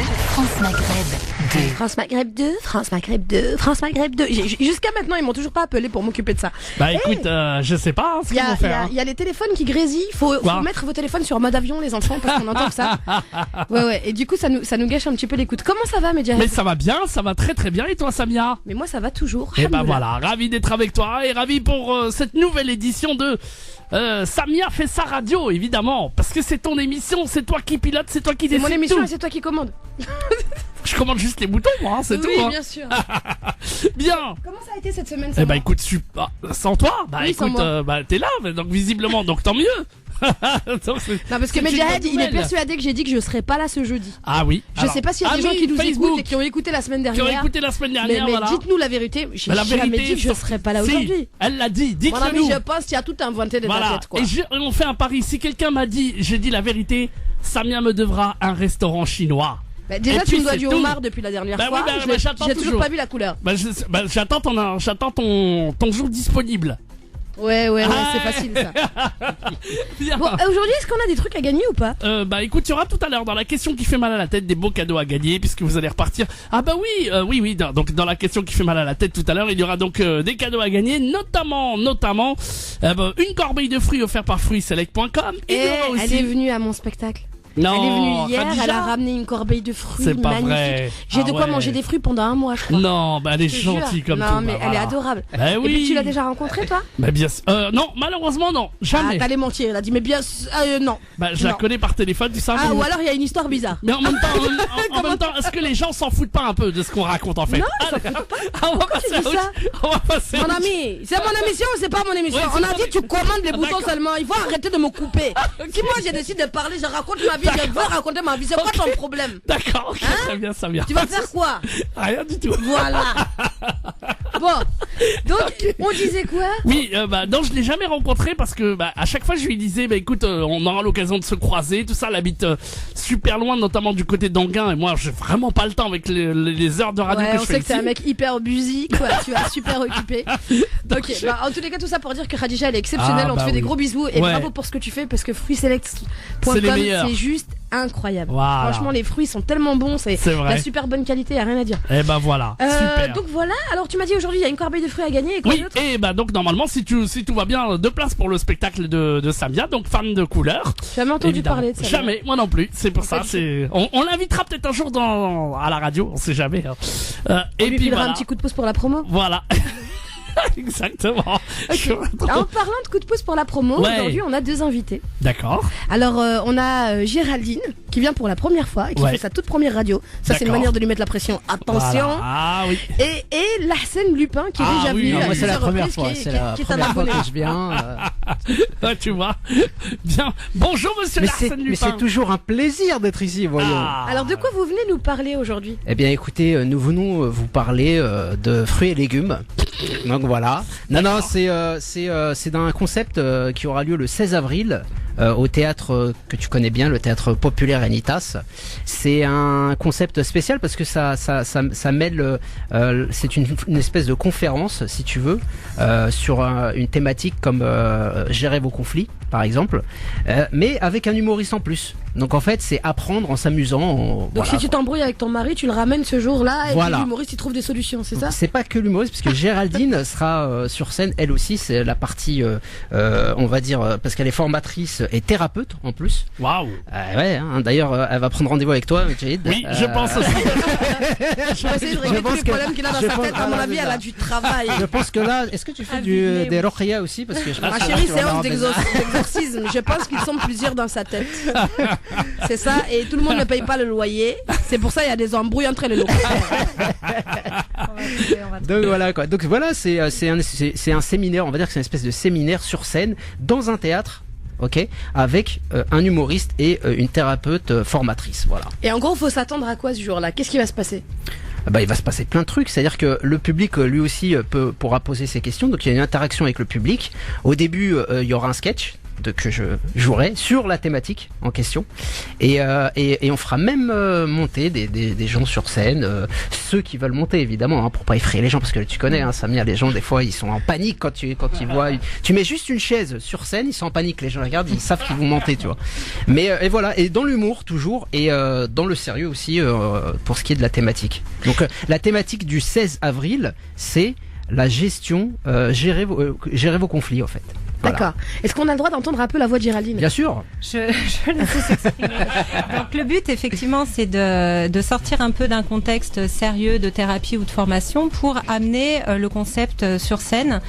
France Maghreb 2. France Maghreb 2, France Maghreb 2, France Maghreb 2. Jusqu'à maintenant, ils m'ont toujours pas appelé pour m'occuper de ça. Bah écoute, je sais pas ce qu'ils vont faire. Il y a les téléphones qui grésillent. Faut mettre vos téléphones sur mode avion, les enfants, parce qu'on entend que ça. Ouais. Et du coup, ça nous gâche un petit peu l'écoute. Comment ça va, Medjahid? Mais ça va bien, ça va très très bien. Et toi, Samia? Mais moi, ça va toujours. Et bah voilà, ravi d'être avec toi et ravi pour cette nouvelle édition de Samia fait sa radio, évidemment, parce que c'est ton émission, c'est toi qui pilote, c'est toi qui décide. C'est mon émission tout. et c'est toi qui commande. Je commande juste les boutons, moi, c'est tout. Oui, bien sûr. Bien. Comment ça a été cette semaine? Eh bah écoute, sans toi, bah Oui, écoute, t'es là, donc visiblement, donc tant mieux. Non, parce que Medjahid, il est persuadé que j'ai dit que je serais pas là ce jeudi. Ah oui. Je sais pas s'il y a des gens qui nous écoutent et qui ont écouté la semaine dernière. Mais voilà. dites-nous la vérité. J'ai jamais dit que je serais pas là aujourd'hui. Elle l'a dit, dites-le Mon ami, nous. je pense qu'il y a tout inventé de ta tête, quoi. Et on fait un pari. Si quelqu'un m'a dit, j'ai dit la vérité, Samia me devra un restaurant chinois. Bah déjà, tu me dois du homard depuis la dernière fois. Oui, j'ai toujours pas vu la couleur. J'attends ton jour disponible. Ouais, c'est facile ça. Bon, aujourd'hui, est-ce qu'on a des trucs à gagner ou pas? Bah écoute, il y aura tout à l'heure dans la question qui fait mal à la tête des beaux cadeaux à gagner puisque vous allez repartir. Ah bah oui, donc dans la question qui fait mal à la tête tout à l'heure, il y aura donc des cadeaux à gagner, notamment une corbeille de fruits offerte par fruitselect.com. Et elle est venue à mon spectacle. Non, elle est venue hier, Khadija, elle a ramené une corbeille de fruits c'est pas magnifique. vrai. J'ai de quoi manger des fruits pendant un mois, je crois. Non, bah elle est gentille comme tout. Non, mais elle est adorable. Bah Et puis tu l'as déjà rencontrée, toi? Bah bien non, malheureusement non, jamais. Ah, t'allais mentir, elle a dit mais bien non. Bah je la connais par téléphone, tu sais. Ah, ou alors il y a une histoire bizarre. Mais en même temps, est-ce que les gens s'en foutent pas un peu de ce qu'on raconte en fait? Non, ils s'en foutent pas. On va passer Mon ami, c'est mon émission ou c'est pas mon émission? On a dit tu commandes les boutons seulement, il faut arrêter de me couper. Si moi j'ai décidé de parler, je raconte ma vie, je veux raconter ma vie, c'est quoi ton problème? D'accord, ok, très bien, ça vient. Tu vas faire quoi? Rien du tout. Voilà. Bon, donc on disait quoi? Oui, non, je l'ai jamais rencontré parce que à chaque fois je lui disais écoute, on aura l'occasion de se croiser, tout ça. Elle habite super loin, notamment du côté d'Anguin, et moi j'ai vraiment pas le temps avec les heures de radio que je fais. On sait que t'es un mec hyper busy, quoi. Tu es super occupé. Ok, en tous les cas, tout ça pour dire que Khadija elle est exceptionnelle. On te fait des gros bisous et bravo pour ce que tu fais parce que fruitselect.com c'est juste incroyable. Voilà. Franchement, les fruits sont tellement bons, c'est la super bonne qualité, y a rien à dire. Et voilà, super. Donc voilà, alors tu m'as dit aujourd'hui il y a une corbeille de fruits à gagner et quoi d'autre? Et donc normalement si tout va bien, 2 places pour le spectacle de Samia, donc fan de couleur. J'ai jamais entendu parler de ça. Jamais, moi non plus. C'est pour ça, on l'invitera peut-être un jour à la radio, on sait jamais. Et puis voilà. Un petit coup de pouce pour la promo. Voilà. Exactement. Okay. En parlant de coup de pouce pour la promo, aujourd'hui on a 2 invités. D'accord. Alors on a Géraldine qui vient pour la première fois et qui fait sa toute première radio. Ça c'est une manière de lui mettre la pression. Attention. Voilà. Ah oui. Et Larsen Lupin qui est déjà venu moi c'est la première fois. C'est la première fois que je viens. Tu vois. Bien. Bonjour monsieur Larsen Lupin. Mais c'est toujours un plaisir d'être ici, voyons. Alors de quoi vous venez nous parler aujourd'hui? Eh bien écoutez, nous venons vous parler de fruits et légumes. Donc voilà. Non, c'est d'un concept qui aura lieu le 16 avril au théâtre que tu connais bien, le théâtre populaire Anitas. C'est un concept spécial parce que ça mêle, c'est une espèce de conférence, si tu veux, sur une thématique comme gérer vos conflits, par exemple, mais avec un humoriste en plus. Donc en fait, c'est apprendre en s'amusant. Donc si tu t'embrouilles avec ton mari, tu le ramènes ce jour-là et puis l'humoriste il trouve des solutions, c'est ça? C'est pas que l'humoriste, parce que Géraldine sera sur scène, elle aussi, c'est la partie, on va dire, parce qu'elle est formatrice et thérapeute en plus. Waouh. D'ailleurs, elle va prendre rendez-vous avec toi, Medjahid. Oui, je pense aussi. Je vais essayer de régler tous les problèmes qu'il a dans sa tête. À mon avis, elle a du travail. Je pense que là, est-ce que tu fais des rokhaya aussi, parce que je pense ma chérie, séance d'exorcisme. Je pense qu'ils sont plusieurs dans sa tête. C'est ça, et tout le monde ne paye pas le loyer. C'est pour ça il y a des embrouilles entre les locataires. Donc voilà quoi. Donc voilà, c'est un séminaire, on va dire que c'est une espèce de séminaire sur scène dans un théâtre. Ok, avec un humoriste et une thérapeute formatrice, voilà. Et en gros, faut s'attendre à quoi ce jour-là? Qu'est-ce qui va se passer? Il va se passer plein de trucs, c'est-à-dire que le public lui aussi pourra poser ses questions, donc il y a une interaction avec le public. Au début, il y aura un sketch. que je jouerai sur la thématique en question. Et on fera même monter des gens sur scène, ceux qui veulent monter évidemment, pour pas effrayer les gens, parce que tu connais, Samia, les gens des fois ils sont en panique quand ils voient. Tu mets juste une chaise sur scène, ils sont en panique, les gens regardent, ils savent qu'ils vont monter, tu vois. Mais et voilà, et dans l'humour toujours, et dans le sérieux aussi pour ce qui est de la thématique. Donc la thématique du 16 avril, c'est la gestion, gérer vos conflits en fait. Voilà. D'accord. Est-ce qu'on a le droit d'entendre un peu la voix de Géraldine ? Bien sûr. Je laisse s'exprimer. Donc le but effectivement c'est de sortir un peu d'un contexte sérieux de thérapie ou de formation pour amener le concept sur scène,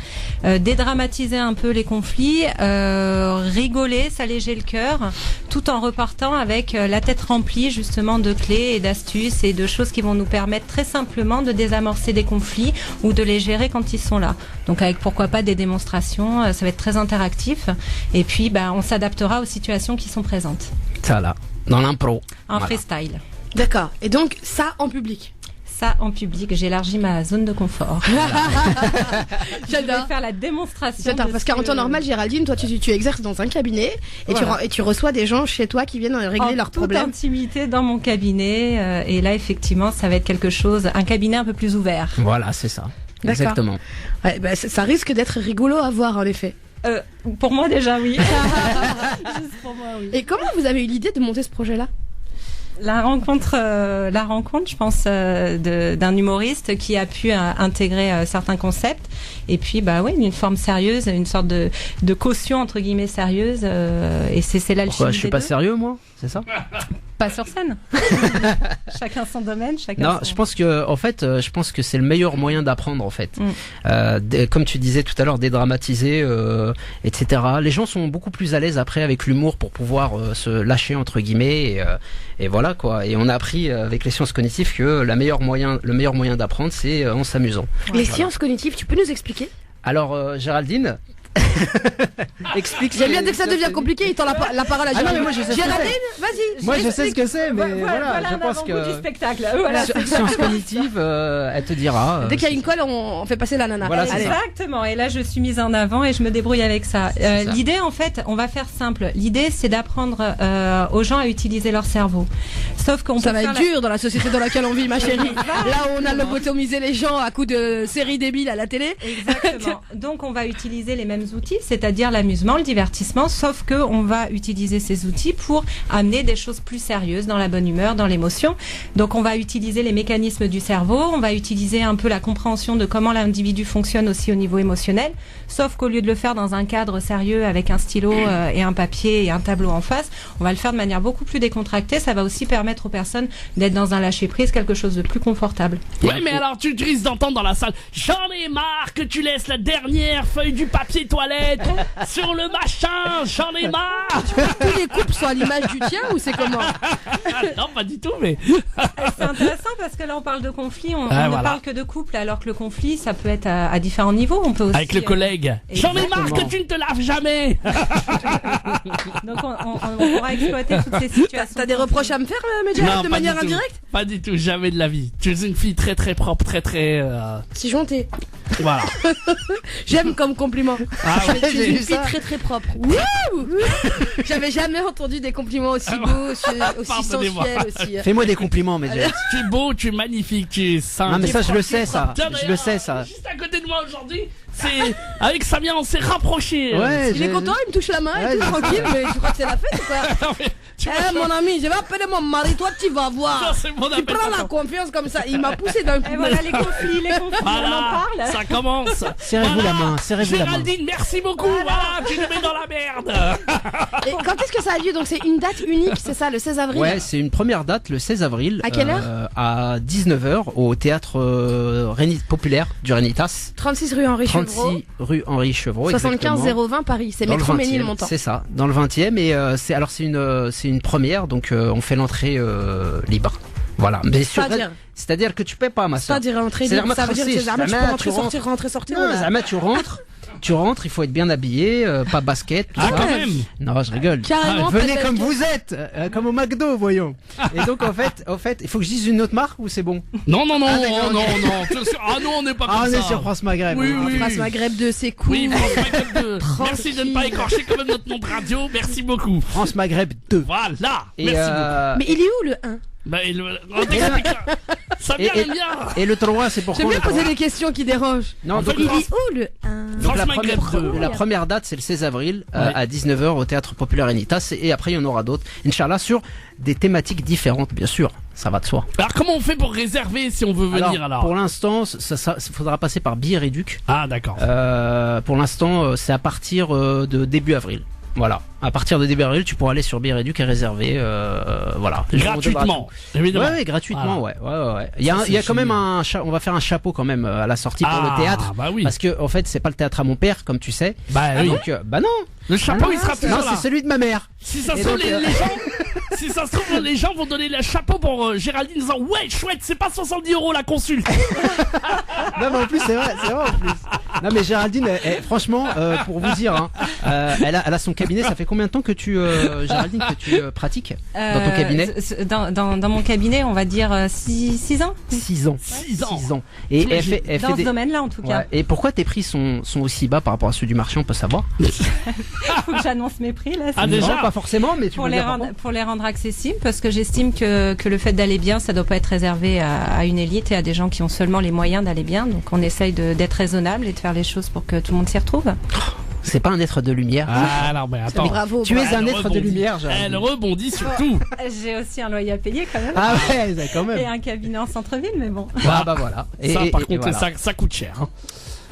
dédramatiser un peu les conflits, rigoler, s'alléger le cœur, tout en repartant avec la tête remplie justement de clés et d'astuces et de choses qui vont nous permettre très simplement de désamorcer des conflits ou de les gérer quand ils sont là. Donc avec pourquoi pas des démonstrations, ça va être très interactif et puis on s'adaptera aux situations qui sont présentes. Ça là, dans l'impro. En freestyle. D'accord. Et donc ça en public. Ça en public, j'élargis ma zone de confort. J'adore. Je vais faire la démonstration. J'adore, parce qu'en temps normal, Géraldine, toi tu exerces dans un cabinet et tu reçois des gens chez toi qui viennent régler leurs problèmes. En toute intimité dans mon cabinet et là effectivement ça va être quelque chose, un cabinet un peu plus ouvert. Voilà, c'est ça. D'accord. Exactement. Ouais, ça risque d'être rigolo à voir en effet. Pour moi déjà oui. Juste pour moi oui. Et comment vous avez eu l'idée de monter ce projet-là ? La rencontre, je pense, d'un humoriste qui a pu intégrer certains concepts. Et puis, une forme sérieuse, une sorte de caution entre guillemets sérieuse. Et c'est l'alchimie. Pourquoi je suis pas sérieux, moi ? C'est ça ? Pas sur scène. Chacun son domaine, Non, je pense que c'est le meilleur moyen d'apprendre en fait. Comme tu disais tout à l'heure, dédramatiser, etc. Les gens sont beaucoup plus à l'aise après avec l'humour pour pouvoir se lâcher entre guillemets et voilà quoi. Et on a appris avec les sciences cognitives que le meilleur moyen d'apprendre, c'est en s'amusant. Les sciences cognitives, tu peux nous expliquer ? Alors, Géraldine. Explique. J'aime bien dès que ça devient compliqué, il tend la parole à Géraldine. Moi, je sais Géraldine, vas-y. Moi je sais ce que c'est, mais voilà, je pense que du spectacle. Voilà. sciences cognitives, elle te dira. Dès qu'il y a une colle, on fait passer la nana. Voilà, exactement. Et là, je suis mise en avant et je me débrouille avec ça. L'idée, en fait, on va faire simple. L'idée, c'est d'apprendre aux gens à utiliser leur cerveau. Sauf qu'on ça va être dur dans la société dans laquelle on vit, ma chérie. Là où on a lobotomisé les gens à coups de séries débiles à la télé. Exactement. Donc, on va utiliser les mêmes outils, c'est-à-dire l'amusement, le divertissement, sauf que on va utiliser ces outils pour amener des choses plus sérieuses dans la bonne humeur, dans l'émotion. Donc on va utiliser les mécanismes du cerveau, on va utiliser un peu la compréhension de comment l'individu fonctionne aussi au niveau émotionnel, sauf qu'au lieu de le faire dans un cadre sérieux avec un stylo et un papier et un tableau en face, on va le faire de manière beaucoup plus décontractée. Ça va aussi permettre aux personnes d'être dans un lâcher-prise, quelque chose de plus confortable. Ouais, mais alors tu risques d'entendre dans la salle, j'en ai marre que tu laisses la dernière feuille du papier toilette sur le machin, j'en ai marre. Tu veux que tous les couples soient à l'image du tien ou c'est comment? Non, pas du tout, mais c'est intéressant parce que là on parle de conflit, on ne parle que de couple, alors que le conflit ça peut être à différents niveaux. On peut aussi avec le collègue. J'en ai marre que tu ne te laves jamais. Donc on pourra exploiter toutes ces situations. T'as des reproches à me faire, Média, de manière indirecte? Pas du tout, jamais de la vie. Tu es une fille très très propre, très si gentil. Voilà. J'aime comme compliment. Ah ouais, tu es une fille très très propre. J'avais jamais entendu des compliments aussi beaux, aussi sensuels, aussi. Fais-moi des compliments, Média. Tu es beau, tu es magnifique, tu es sain. Non mais ça je le sais ça. Je le sais ça. Juste à côté de moi aujourd'hui, c'est avec Samia on s'est rapprochés. Ouais, il est content, il me touche la main et tout tranquille, mais tu crois que c'est la fête ou quoi? Mon ami, je vais appeler mon mari, toi tu vas voir. Tu prends la confiance comme ça, il m'a poussé d'un coup. Et voilà les conflits, voilà, on en parle. Ça commence. Serrez-vous la main, serrez-vous la main. Géraldine, merci beaucoup. Voilà, tu nous mets dans la merde. Et quand est-ce que ça a lieu? Donc c'est une date unique, c'est ça, le 16 avril? Ouais, c'est une première date, le 16 avril. À quelle heure? À 19h au théâtre populaire du Rénitas. 36 rue Henri Chevreau. 36 rue Henri Chevreau. 75 020 Paris, c'est métro Ménilmontant. C'est ça, dans le 20e et c'est une première, donc on fait l'entrée libre. Voilà, mais c'est-à-dire que tu paies pas, ma soeur. C'est-à-dire entrée libre, ça veut dire que tu peux rentrer, sortir. Non, tu rentres, tu rentres, il faut être bien habillé, pas basket, tout ça. Quand même. Non, je rigole. Carrément, Venez comme vous êtes, comme au McDo, voyons. Et donc en fait, il faut que je dise une autre marque ou c'est bon? Non, non, non, d'accord, non, non. Ah non, on n'est pas comme ça. On est sur France Maghreb. Oui, oui. France Maghreb 2, c'est cool. Oui, France Maghreb 2. Merci de ne pas écorcher quand même notre nom de radio. Merci beaucoup. France Maghreb 2. Voilà. Et Merci beaucoup. Mais il est où le 1? Bah, ça vient, bien. Et le 3, c'est pour J'aime bien poser des questions qui dérangent. Non, donc, il est où le 1? donc France Maghreb 2. la première date, c'est le 16 avril à 19h au Théâtre Populaire Enitas. Et après, il y en aura d'autres. Inch'Allah, sur des thématiques différentes, bien sûr. Ça va de soi. Alors, comment on fait pour réserver si on veut venir alors? Pour l'instant, ça faudra passer par Billets Réduc. Ah, d'accord. Pour l'instant, c'est à partir de début avril. Voilà. À partir de début avril, tu pourras aller sur Billets Réduc et réserver, voilà. Gratuitement, évidemment. Ouais, gratuitement, voilà. ouais. Il y a quand même on va faire un chapeau quand même à la sortie pour le théâtre. Bah oui. Parce que, en fait, c'est pas le théâtre à mon père, comme tu sais. Bah oui. Donc, bah non. Le chapeau, il sera toujours Non, là. c'est celui de ma mère. Si ça se Et trouve, donc, les gens, si ça se trouve, les gens vont donner le chapeau pour Géraldine en disant ouais, chouette, c'est pas 70 € la consulte. Non, mais en plus, c'est vrai en plus. Non, mais Géraldine, franchement, pour vous dire, hein, elle a son cabinet. Ça fait combien de temps que Géraldine, que tu pratiques dans ton cabinet? Dans mon cabinet, on va dire 6 ans. 6 ans. 6 ans. 6 ans. Et elle fait Dans ce des... domaine-là, en tout cas. Ouais. Et pourquoi tes prix sont aussi bas par rapport à ceux du marché, on peut savoir? Faut que j'annonce mes prix, là. Ah, déjà? Non, pas forcément, mais tu pour peux les dire rendre, pour les rendre accessibles, parce que j'estime que le fait d'aller bien, ça doit pas être réservé à une élite et à des gens qui ont seulement les moyens d'aller bien. Donc on essaye d'être raisonnable et de faire les choses pour que tout le monde s'y retrouve. C'est pas un être de lumière. Ah non, mais attends. Bravo. Tu es un Elle être de rebondit. lumière, Géraldine. Elle rebondit sur tout. J'ai aussi un loyer à payer quand même. Ah ouais, quand Et même. un cabinet en centre-ville, mais bon. Bah voilà. Ça, par contre, voilà. ça coûte cher. Hein.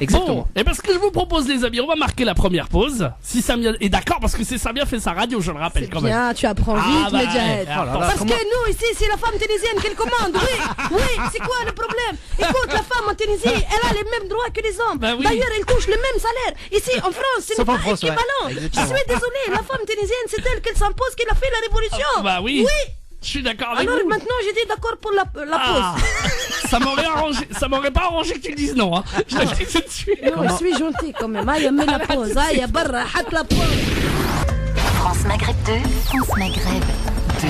Exactement. Bon, et parce que je vous propose, les amis, on va marquer la première pause. Si Samia est d'accord, parce que c'est Samia fait sa radio, je le rappelle quand même. Bien, tu apprends vite, bah, Medjahed. oh là là, Parce comment- que nous, ici, c'est la femme tunisienne qu'elle commande. Oui, c'est quoi le problème? Écoute, la femme en Tunisie, elle a les mêmes droits que les hommes. Bah oui. D'ailleurs, elle touche le même salaire. Ici, en France, ce Sauf n'est en pas France, ouais. équivalent. Je Exactement. suis désolée, la femme tunisienne, c'est elle qu'elle s'impose, qu'elle a fait la révolution. Bah oui. Oui. Je suis d'accord avec Alors vous. maintenant, j'ai dit d'accord pour la Ah, pause. ça m'aurait pas arrangé que tu le dises non, hein. Je le dis tout de suite. Non, je suis gentille quand même. Aïe, mets la pause. Aïe, barra, hâte la pause. France Maghreb 2, France Maghreb 2.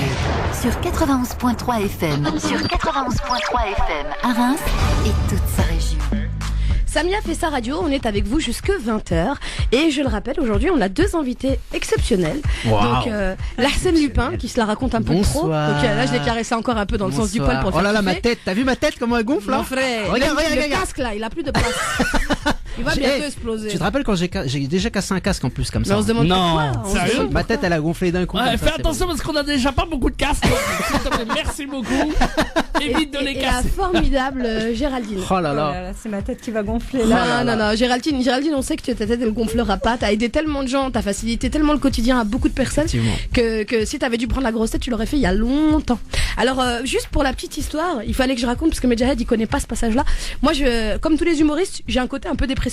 Sur 91.3 FM. Sur 91.3 FM. À Reims et toute sa région. Samia fait sa radio, on est avec vous jusque 20h. Et je le rappelle, aujourd'hui, on a deux invités exceptionnels. Wow. Donc, Larsen Lupin, qui se la raconte un peu trop. Bonsoir. Donc là, je l'ai caressé encore un peu dans le sens du poil pour le Oh là faire là, ma kiffer. tête. T'as vu ma tête comment elle gonfle là? Mon frère, Regarde, le regarde. casque là, il a plus de place. Il va J'ai- bientôt exploser. Tu te rappelles quand j'ai déjà cassé un casque en plus comme Mais ça? on se demande Non, pourquoi. On se sérieux demande Ma tête elle a gonflé d'un coup. Ouais, comme fais ça, c'est attention parce qu'on a déjà pas beaucoup de casques. S'il te plaît, merci beaucoup. Évite de les et la casser. formidable Géraldine. bon. Oh là Oh là. là là, c'est ma tête qui va gonfler là. Non, Géraldine, on sait que ta tête elle gonflera pas. T'as aidé tellement de gens, t'as facilité tellement le quotidien à beaucoup de personnes Effectivement. que si t'avais dû prendre la grosse tête, tu l'aurais fait il y a longtemps. Alors, juste pour la petite histoire, il fallait que je raconte parce que Medjahed il connaît pas ce passage-là. Moi, comme tous les humoristes, j'ai un côté un peu dépressif.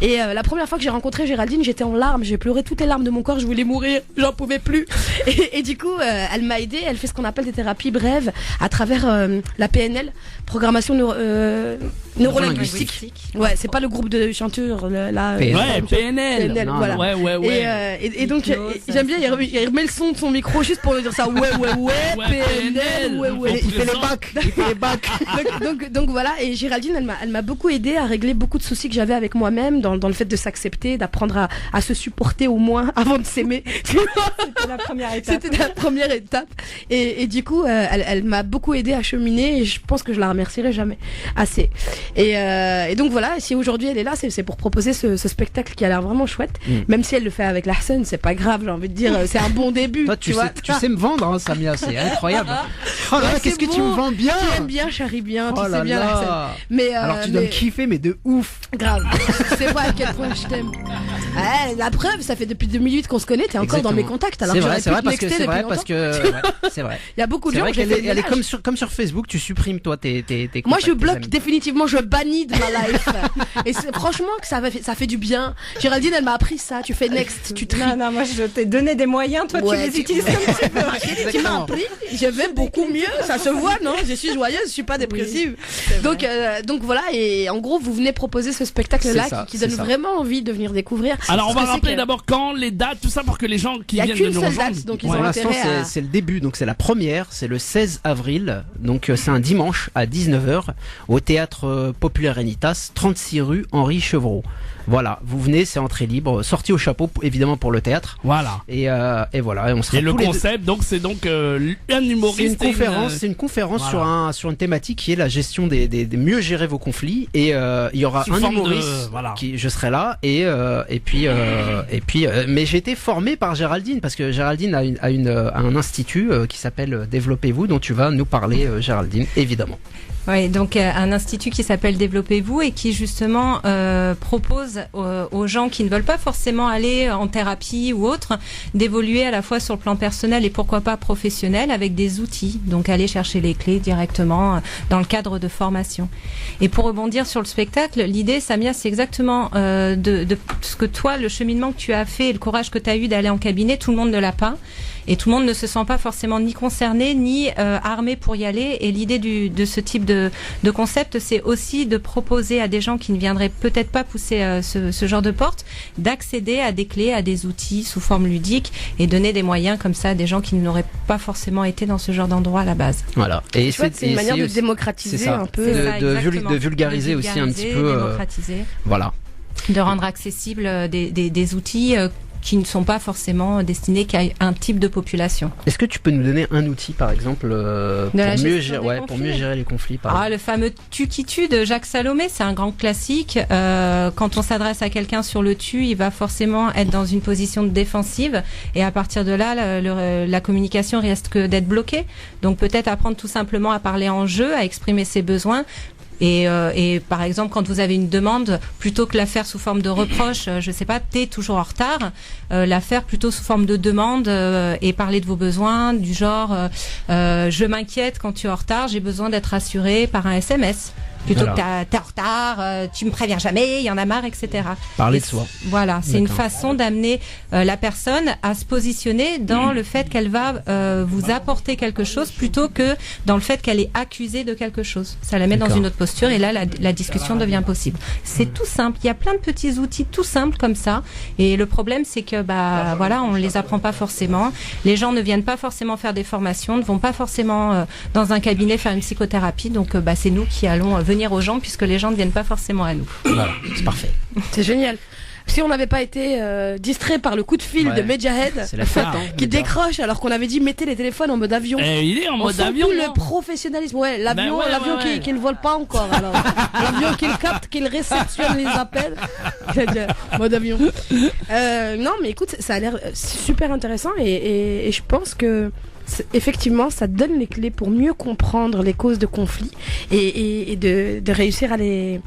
Et la première fois que j'ai rencontré Géraldine, j'étais en larmes, j'ai pleuré toutes les larmes de mon corps, je voulais mourir, j'en pouvais plus. Et du coup, elle m'a aidé. Elle fait ce qu'on appelle des thérapies brèves à travers la PNL, programmation neurolinguistique. Ouais, c'est pas le groupe de chanteurs là. Ouais, PNL. PNL, Non, voilà. Ouais. Et donc j'aime bien, il remet le son de son micro juste pour lui dire ça. Ouais, PNL, ouais. Il fait les bacs. Il fait les bacs. Donc voilà, et Géraldine, elle m'a beaucoup aidé à régler beaucoup de soucis que j'avais avec moi-même dans le fait de s'accepter, d'apprendre à se supporter au moins avant de s'aimer. C'était la première étape. C'était la première étape. Et du coup, elle m'a beaucoup aidé à cheminer et je pense que je la remercierai jamais assez. Et donc voilà, si aujourd'hui elle est là, c'est pour proposer ce spectacle qui a l'air vraiment chouette. Même si elle le fait avec Larsen, c'est pas grave, j'ai envie de dire, c'est un bon début. Toi, tu sais me vendre, hein, Samia, c'est incroyable. Oh là là, Ouais, qu'est-ce c'est que tu beau. me vends bien. Tu aimes bien, chérie bien, tu Oh sais là bien là. Larsen. Mais Alors tu dois me kiffer, mais de ouf. grave, tu sais pas à quel point je t'aime. La preuve, ça fait depuis 2008 qu'on se connaît, t'es encore dans mes contacts. Alors c'est vrai parce que c'est vrai. Il y a beaucoup de C'est gens vrai qui qu'elle est comme sur Facebook, tu supprimes toi tes Moi contacts, je tes bloque amis. définitivement, je bannis de ma life. Et franchement que ça fait du bien. Géraldine, elle m'a appris ça. Tu fais next, tu tries. Non, moi je t'ai donné des moyens, toi Ouais, tu les utilises comme tu veux. Tu m'as appris, je vais beaucoup mieux. Ça se voit, non? Je suis joyeuse, je suis pas dépressive. Donc voilà, et en gros, vous venez proposer ce spectacle-là C'est ça, qui donne c'est ça. vraiment envie de venir découvrir. Alors on va Ce que c'est rappeler que- d'abord quand, les dates, tout ça pour que les gens qui Il y a viennent qu'une de nous seule rejoindre. date, donc ils Pour ont l'instant, intérêt à- c'est le début, donc c'est la première, c'est le 16 avril, donc c'est un dimanche à 19h au théâtre Populaire Enitas, 36 rue Henri Chevreau. Voilà, vous venez, c'est entrée libre, sortie au chapeau évidemment pour le théâtre. Voilà. Et voilà, et on sera Et le tous les deux- concept, donc c'est donc un C'est humoriste. une conférence voilà. sur une thématique qui est la gestion des mieux gérer vos conflits, et il y aura Sous un forme de- humoriste voilà. qui je serai là, et puis mais j'ai été formé par Géraldine parce que Géraldine a un institut qui s'appelle Développez-vous, dont tu vas nous parler, Géraldine, évidemment. Oui, donc un institut qui s'appelle Développez-vous et qui justement propose aux gens qui ne veulent pas forcément aller en thérapie ou autre d'évoluer à la fois sur le plan personnel et pourquoi pas professionnel avec des outils. Donc aller chercher les clés directement dans le cadre de formation. Et pour rebondir sur le spectacle, l'idée, Samia, c'est exactement de ce que toi, le cheminement que tu as fait et le courage que tu as eu d'aller en cabinet, tout le monde ne l'a pas. Et tout le monde ne se sent pas forcément ni concerné ni armé pour y aller. Et l'idée de ce type de concept, c'est aussi de proposer à des gens qui ne viendraient peut-être pas pousser ce genre de porte, d'accéder à des clés, à des outils sous forme ludique et donner des moyens comme ça à des gens qui n'auraient pas forcément été dans ce genre d'endroit à la base. Voilà. Et Tu vois, c'est une manière de aussi- démocratiser c'est ça. un peu. C'est ça, exactement. de vulgariser aussi un petit peu. démocratiser, Voilà. de rendre accessible des outils qui ne sont pas forcément destinés qu'à un type de population. Est-ce que tu peux nous donner un outil, par exemple, la pour gestion mieux des gérer, pour conflits. mieux gérer les conflits, par exemple. Le fameux tu qui tue de Jacques Salomé, c'est un grand classique. Quand on s'adresse à quelqu'un sur le tu, il va forcément être dans une position de défensive et à partir de là, la communication risque d'être bloquée. Donc peut-être apprendre tout simplement à parler en jeu, à exprimer ses besoins. Et par exemple, quand vous avez une demande, plutôt que la faire sous forme de reproche, je sais pas, t'es toujours en retard, la faire plutôt sous forme de demande et parler de vos besoins, du genre, je m'inquiète quand tu es en retard, j'ai besoin d'être rassuré par un SMS. Plutôt Voilà. que t'es en retard, tu me préviens jamais, il y en a marre, etc. Parler Et de soi. Voilà, c'est une D'accord. façon d'amener la personne à se positionner dans le fait qu'elle va vous apporter quelque chose plutôt que dans le fait qu'elle est accusée de quelque chose. Ça la met dans D'accord. une autre posture et là la discussion devient possible. C'est tout simple, il y a plein de petits outils tout simples comme ça et le problème c'est que voilà, on les apprend pas forcément. Les gens ne viennent pas forcément faire des formations, ne vont pas forcément dans un cabinet faire une psychothérapie, donc c'est nous qui allons venir aux gens puisque les gens ne viennent pas forcément à nous. Voilà, c'est parfait. C'est génial. Si on n'avait pas été distrait par le coup de fil Ouais. de Medjahed C'est la fête, Ah, hein. qui Medja. décroche alors qu'on avait dit mettez les téléphones en mode avion. Il est en On mode sent avion. tout le non professionnalisme. Ouais, l'avion, Ben ouais, l'avion ouais, ouais. qui ne vole pas encore. Alors, l'avion qui le capte, qui le réceptionne les appels. Mode avion. Non, mais écoute, ça a l'air super intéressant et je pense que effectivement, ça donne les clés pour mieux comprendre les causes de conflits et de réussir à les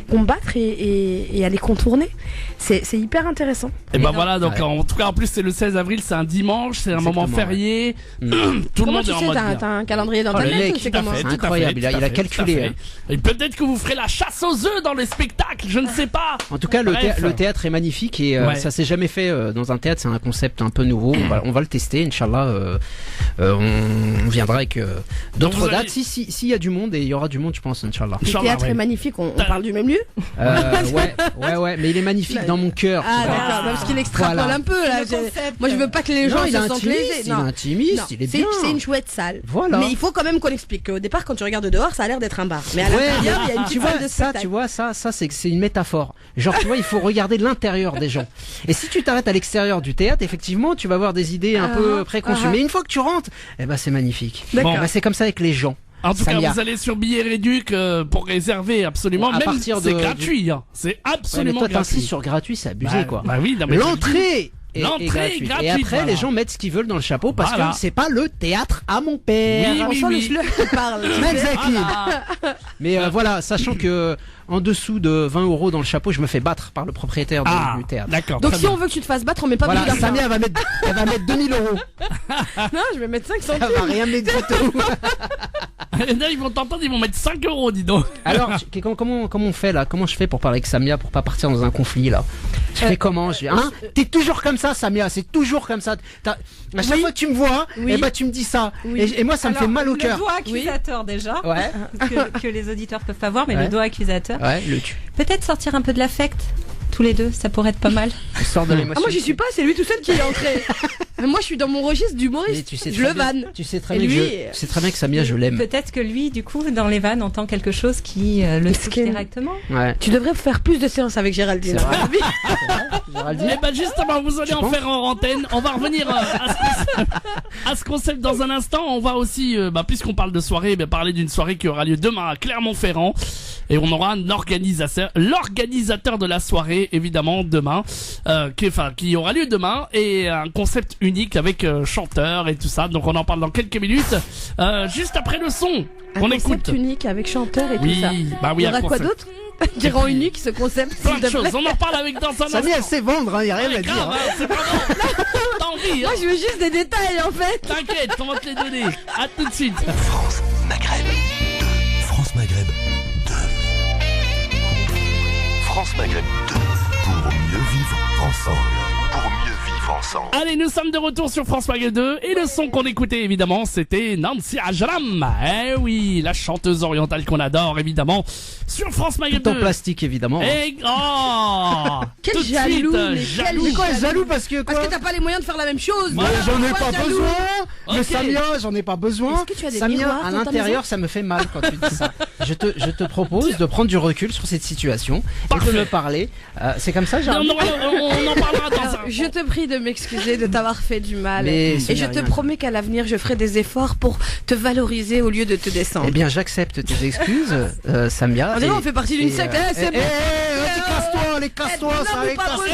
combattre et à les contourner. C'est hyper intéressant. Et ben voilà, donc Ouais. en tout cas en plus c'est le 16 avril, c'est un dimanche, c'est un moment Exactement, férié. Mm. Tout le Comment monde tu est en sais, mode bien. t'as un calendrier dans Oh, ta le tête mec, ou c'est Tout à comment fait, C'est tout à incroyable, fait, tout il a fait, calculé, tout à fait. hein. Et peut-être que vous ferez la chasse aux œufs dans les spectacles, je ne sais pas. En tout cas, Bref. le théâtre est magnifique et Ouais. ça s'est jamais fait dans un théâtre. C'est un concept un peu nouveau. On va le tester, Inch'Allah. On viendra avec Donc vous d'autres allez- dates. S'il y a du monde, et il y aura du monde, je pense, Inch'Allah. Le Inch'Allah, théâtre ouais. est magnifique, on parle du même lieu. Ouais, mais il est magnifique dans mon cœur. Ah tu vois. d'accord, parce qu'il extrapole Voilà. un peu là. Le concept. Moi je veux pas que les gens Non, ils il est se sentent intimiste, lésés. il est intimiste, Non, il est c'est bien. c'est une chouette salle. Voilà. Mais il faut quand même qu'on explique qu'au départ quand tu regardes dehors ça a l'air d'être un bar. Mais à Ouais, l'intérieur il y a une tu petite vois, salle de ça, spectacle. tu vois, ça, c'est une métaphore. Genre, tu vois, il faut regarder l'intérieur des gens. Et si tu t'arrêtes à l'extérieur du théâtre, effectivement, tu vas avoir des idées un peu préconçues. Mais une fois que tu rentres, eh ben, c'est magnifique. D'accord. Bon. Bah, c'est comme ça avec les gens. En tout cas, Samia. vous allez sur Billet Réduc pour réserver absolument. À Même partir c'est de- gratuit, hein. C'est Ouais, mais absolument toi, gratuit. t'insistes sur gratuit, c'est abusé, quoi. Bah oui, non, mais L'entrée L'entrée est gratuite, Et après, voilà. les gens mettent ce qu'ils veulent dans le chapeau parce Voilà. que c'est pas le théâtre à mon père. Oui, On sent le oui. slur qui parle. Exactly. Voilà. Mais voilà, sachant que en dessous de 20 € dans le chapeau, je me fais battre par le propriétaire du théâtre. D'accord. Donc très si bien. on veut que tu te fasses battre, on met pas Voilà, beaucoup d'argent. Samia elle va mettre 2000 €. Non, je vais mettre 5 Elle centimes. va rien mettre du tout. Là, ils vont t'entendre, ils vont mettre 5 €, dis donc. Alors, comment on fait là? Comment je fais pour parler avec Samia pour pas partir dans un conflit là? Je fais comment? T'es toujours comme ça, Samia. C'est toujours comme ça. À chaque fois que tu me vois, Oui. eh ben tu me dis ça. Oui. Et moi, ça me fait mal au cœur. Le doigt accusateur déjà, Ouais. que les auditeurs peuvent pas voir, mais Ouais. le doigt accusateur. Ouais, le tu. Peut-être sortir un peu de l'affect, tous les deux, ça pourrait être pas mal. Je sors de l'émotion. Ah, moi j'y suis pas, c'est lui tout seul qui est entré. Mais moi je suis dans mon registre Et d'humoriste. tu sais Je très le bien- vanne. Tu sais très Et bien lui, tu sais très bien que Samia, je l'aime. Peut-être que lui, du coup, dans les vannes, entend quelque chose qui le touche Géraldine. directement. Ouais. Tu devrais faire plus de séances avec Géraldine. C'est vrai. à mon avis. Géraldine. Eh ben justement, vous allez Tu en penses faire en antenne. On va revenir à ce concept dans un instant. On va aussi, puisqu'on parle de soirée, parler d'une soirée qui aura lieu demain à Clermont-Ferrand. Et on aura un l'organisateur de la soirée, évidemment, demain, qui aura lieu demain, et un concept unique avec chanteur et tout ça. Donc on en parle dans quelques minutes, juste après le son Un qu'on concept écoute. unique avec chanteur et Oui, tout ça. bah oui, Il y aura un quoi concept. d'autre qui rend unique ce concept, Plein s'il de te choses. plaît? On en parle avec dans un instant. Samia, elle sait vendre, il y a rien Ouais, à dire. grave, hein, c'est vraiment. T'as envie, hein. Moi je veux juste des détails en fait. T'inquiète, on va te les donner. À tout de suite. France Maghreb 2. France Maghreb 2. France Maghreb 2. Pour mieux vivre ensemble. Pour mieux vivre ensemble. Allez, nous sommes de retour sur France Maghreb 2 et le son qu'on écoutait évidemment c'était Nancy Ajram. Eh oui, la chanteuse orientale qu'on adore évidemment sur France Maghreb Tout en 2. plastique, évidemment. Et oh, Quel tout de jaloux, suite, mais quel jaloux. Mais quoi, jaloux parce que Parce quoi? que t'as pas les moyens de faire la même chose. Mais Voilà, j'en ai pourquoi pas jaloux besoin. Mais Ok. Samia, j'en ai pas besoin. Est-ce que tu as des Samia, miroirs à dans ta l'intérieur, maison ça me fait mal quand tu dis ça. Je te propose de prendre du recul sur cette situation et Parfait. de me parler. C'est comme ça, Non, Géraldine? on en parlera dans Alors, un. je te prie de m'excuser de t'avoir fait du mal. Mais Et ce je n'est te rien. promets qu'à l'avenir, je ferai des efforts pour te valoriser au lieu de te descendre. Eh bien, j'accepte tes excuses, Samia. On dirait qu'on fait partie d'une secte. Eh, c'est bon. Vas-y, casse-toi, Eh, ça, non, allez, pas casse-toi. brûler.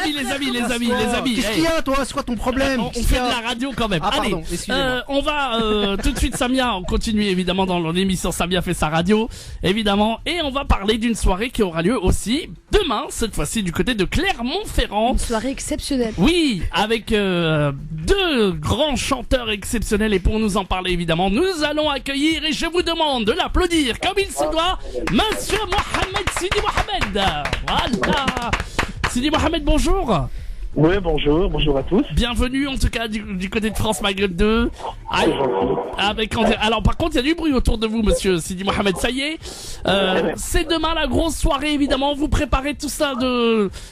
allez. les amis. Qu'est-ce qu'il y a, toi? C'est quoi ton problème? On Qu'est-ce fait qu'il y de a la radio quand même. Ah, Allez, pardon, excusez-moi. on va tout de suite, Samia, on continue évidemment dans l'émission Samia fait sa radio, évidemment, et on va parler d'une soirée qui aura lieu aussi demain, cette fois-ci du côté de Clermont-Ferrand. Une soirée exceptionnelle. Oui, avec deux grands chanteurs exceptionnels, et pour nous en parler évidemment, nous allons accueillir, et je vous demande de l'applaudir comme il se doit, Monsieur Mohamed Sidi Mohamed. Voilà. Sidi Mohamed, bonjour. Oui, bonjour à tous. Bienvenue en tout cas du côté de France Maghreb 2. Ah, alors par contre il y a du bruit autour de vous monsieur Sidi Mohamed, ça y est. C'est demain la grosse soirée évidemment, vous préparez tout ça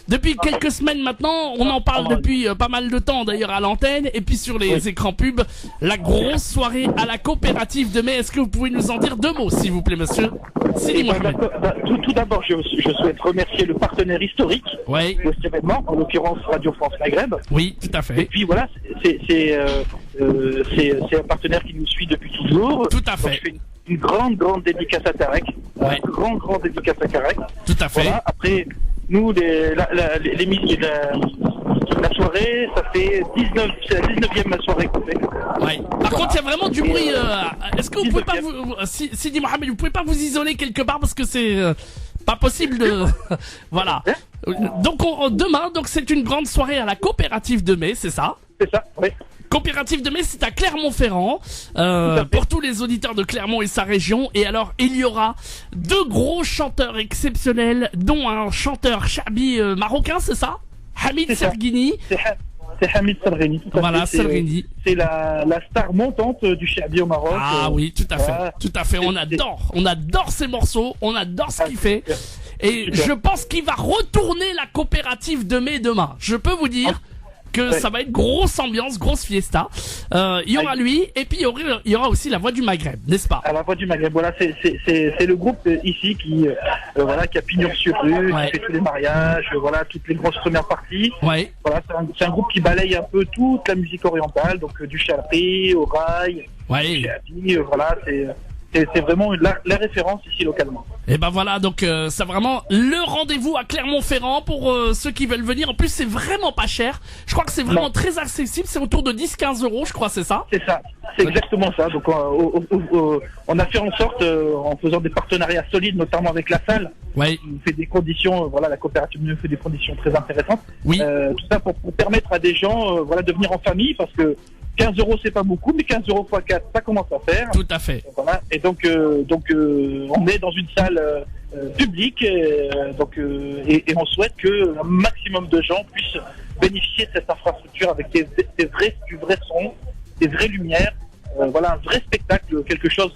depuis quelques semaines maintenant, on en parle depuis pas mal de temps d'ailleurs à l'antenne et puis sur les écrans pubs, la grosse soirée à la coopérative de mai. Est-ce que vous pouvez nous en dire deux mots s'il vous plaît monsieur Sidi Mohamed? Tout d'abord, je souhaite remercier le partenaire historique Oui, de cet événement, en l'occurrence Radio France Maghreb. oui, tout à Et fait. puis voilà, c'est un partenaire qui nous suit depuis toujours. Tout à Donc, fait. je fais une grande dédicace à Tarek. Ouais. Grande dédicace à Tarek. Tout à fait. Voilà. Après, nous, la soirée, ça fait c'est la 19e soirée qu'on fait. Ouais. Par contre, il y a vraiment du bruit. Est-ce que vous pouvez pas Sidi Mohamed, vous pouvez pas vous isoler quelque part parce que c'est pas possible de. Voilà. Donc demain, donc c'est une grande soirée à la coopérative de mai, c'est ça? C'est ça, oui. Coopérative de mai, c'est à Clermont-Ferrand, fait. pour tous les auditeurs de Clermont et sa région. Et alors, il y aura deux gros chanteurs exceptionnels, dont un chanteur chabi marocain, c'est ça? Hamid C'est ça. Serguini. C'est Hamid Serguini. tout à Voilà, fait. Serguini. C'est la star montante du Chabi au Maroc. Ah oui, tout à fait, voilà. tout à fait. On adore ces morceaux, on adore ce qu'il fait. Et Super. je pense qu'il va retourner la coopérative de mai demain. Je peux vous dire que Ouais. ça va être grosse ambiance, grosse fiesta. Il y aura lui, et puis il y aura aussi la Voix du Maghreb, n'est-ce pas? À la Voix du Maghreb, voilà, c'est le groupe ici qui a pignon sur rue, Ouais. qui fait tous les mariages, voilà, toutes les grosses premières parties. Ouais, Voilà, c'est un groupe qui balaye un peu toute la musique orientale, donc du Chabri au rail, du ouais. Chabi, voilà, c'est vraiment la référence ici localement. Et ben voilà, donc c'est vraiment le rendez-vous à Clermont-Ferrand pour ceux qui veulent venir. En plus, c'est vraiment pas cher. Je crois que c'est vraiment très accessible. C'est autour de 10-15 euros, je crois, c'est ça? C'est ça, c'est exactement ça. Donc on a fait en sorte, en faisant des partenariats solides, notamment avec la salle, Ouais. qui nous fait des conditions, la coopérative nous fait des conditions très intéressantes. Oui. Tout ça pour permettre à des gens de venir en famille, parce que 15 euros c'est pas beaucoup, mais 15 euros x 4 ça commence à faire. Tout à fait. Voilà. Et donc on est dans une salle publique, et on souhaite que un maximum de gens puissent bénéficier de cette infrastructure avec du vrai son, des vraies lumières, un vrai spectacle, quelque chose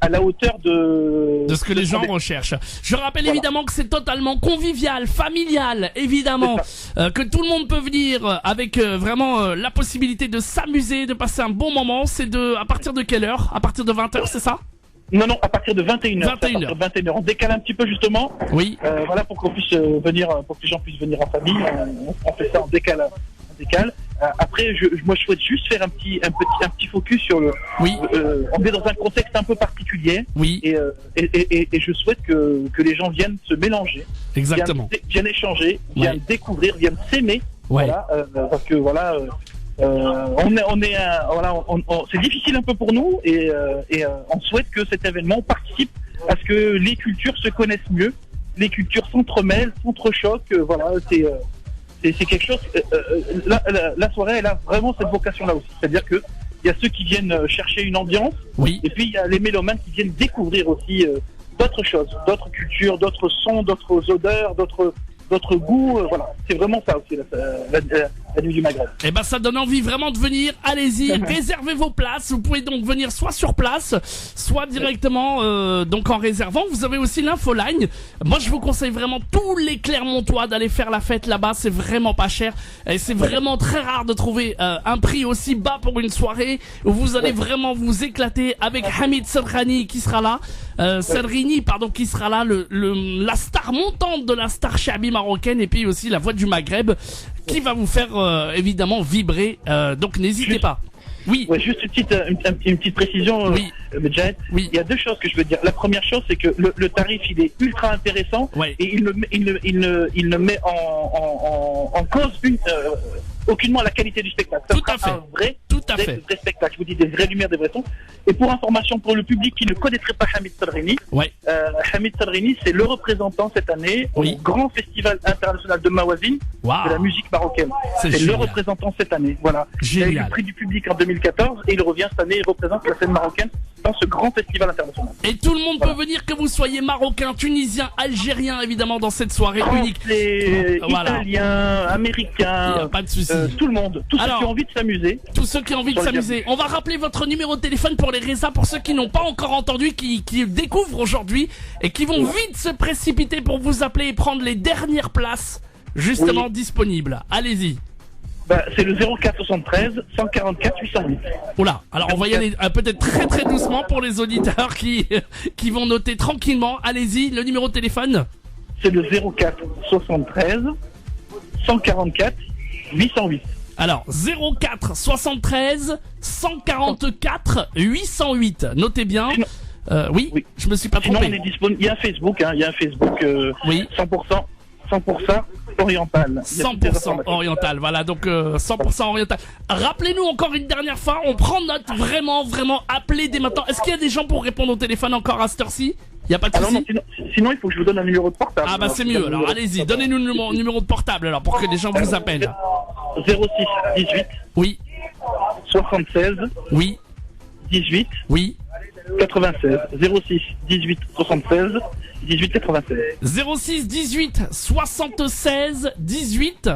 à la hauteur de ce que les gens recherchent. Je rappelle évidemment que c'est totalement convivial, familial, évidemment, que tout le monde peut venir avec vraiment la possibilité de s'amuser, de passer un bon moment. C'est à partir de quelle heure? À partir de 20h, c'est ça? Non, à partir de 21h. 21h. On décale un petit peu justement. Oui. Pour qu'on puisse venir, pour que les gens puissent venir en famille. On fait ça en décale. Après, moi, je souhaite juste faire un petit focus sur le. Oui. On est dans un contexte un peu particulier. Oui. Et je souhaite que les gens viennent se mélanger. Exactement. Viennent échanger, viennent découvrir, viennent s'aimer. Ouais. Parce que c'est difficile un peu pour nous et on souhaite que cet événement participe à ce que les cultures se connaissent mieux, les cultures s'entremêlent, s'entrechoquent. C'est quelque chose. La soirée, elle a vraiment cette vocation-là aussi. C'est-à-dire que il y a ceux qui viennent chercher une ambiance, Oui. et puis il y a les mélomanes qui viennent découvrir aussi d'autres choses, d'autres cultures, d'autres sons, d'autres odeurs, d'autres goûts. C'est vraiment ça aussi la nuit du Maghreb. Et ben ça donne envie vraiment de venir. Allez-y, réservez vos places. Vous pouvez donc venir soit sur place, soit directement donc en réservant. Vous avez aussi l'infoline. Moi je vous conseille vraiment tous les Clermontois d'aller faire la fête là-bas. C'est vraiment pas cher et c'est vraiment très rare de trouver un prix aussi bas pour une soirée où vous allez vraiment vous éclater avec Hamid Sadrini qui sera là. Sadrini qui sera là, la star montante de la star shabi marocaine, et puis aussi la voix du Maghreb qui va vous faire évidemment vibrer, donc n'hésitez pas. Oui. Ouais, juste une petite précision, oui. Medjed. Oui. Il y a deux choses que je veux dire. La première chose, c'est que le tarif, il est ultra intéressant, ouais. Et il ne met en cause aucunement la qualité du spectacle. Tout à fait. Un vrai spectacle. Je vous dis, des vraies lumières, des vrais sons. Et pour information pour le public qui ne connaîtrait pas Hamid Sadrini, ouais. Hamid Sadrini, c'est le représentant cette année au grand festival international de Mawazine, de la musique marocaine. C'est le représentant cette année. Voilà. Génial. Il a eu le prix du public en 2014 et il revient cette année et représente la scène marocaine dans ce grand festival international. Et tout le monde peut venir, que vous soyez marocain, tunisien, algérien, évidemment, dans cette soirée unique. Italien, américain. Il n'y a pas de souci. Tout le monde. Tous ceux qui ont envie de s'amuser. Tous ceux qui ont envie de s'amuser. On va rappeler votre numéro de téléphone pour les résas, pour ceux qui n'ont pas encore entendu, qui découvrent aujourd'hui et qui vont vite se précipiter pour vous appeler et prendre les dernières places justement disponibles. Allez-y. C'est le 04 73 144 808. Oula, alors on va y aller peut-être très très doucement pour les auditeurs qui vont noter tranquillement. Allez-y, le numéro de téléphone. C'est le 04 73 144 808. Alors 04 73 144 808. Notez bien. Oui, je me suis pas trompé. Sinon, on est disponible. Il y a un Facebook, 100% oriental. 100% oriental, voilà, donc 100% oriental. Rappelez-nous encore une dernière fois, on prend note, vraiment, appelez dès maintenant. Est-ce qu'il y a des gens pour répondre au téléphone encore à cette heure-ci? Il n'y a pas de souci. Sinon, il faut que je vous donne un numéro de portable. Ah c'est mieux, alors allez-y, donnez-nous le numéro de portable alors pour que les gens vous appellent. 06 18 oui 76 oui 18 oui 96 06 18 76 18 96 06 18 76 18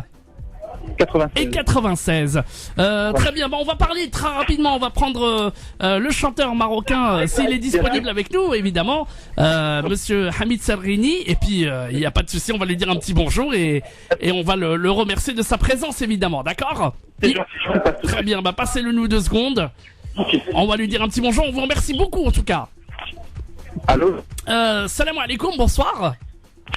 96. Et 96. Très bien, on va parler très rapidement, on va prendre le chanteur marocain s'il est disponible avec nous, évidemment, monsieur Hamid Sadrini, et puis il n'y a pas de souci, on va lui dire un petit bonjour et on va le remercier de sa présence, évidemment, d'accord? Très bien, passez-le nous 2 secondes. Okay. On va lui dire un petit bonjour, on vous remercie beaucoup en tout cas. Allô. Salam alaikum, bonsoir.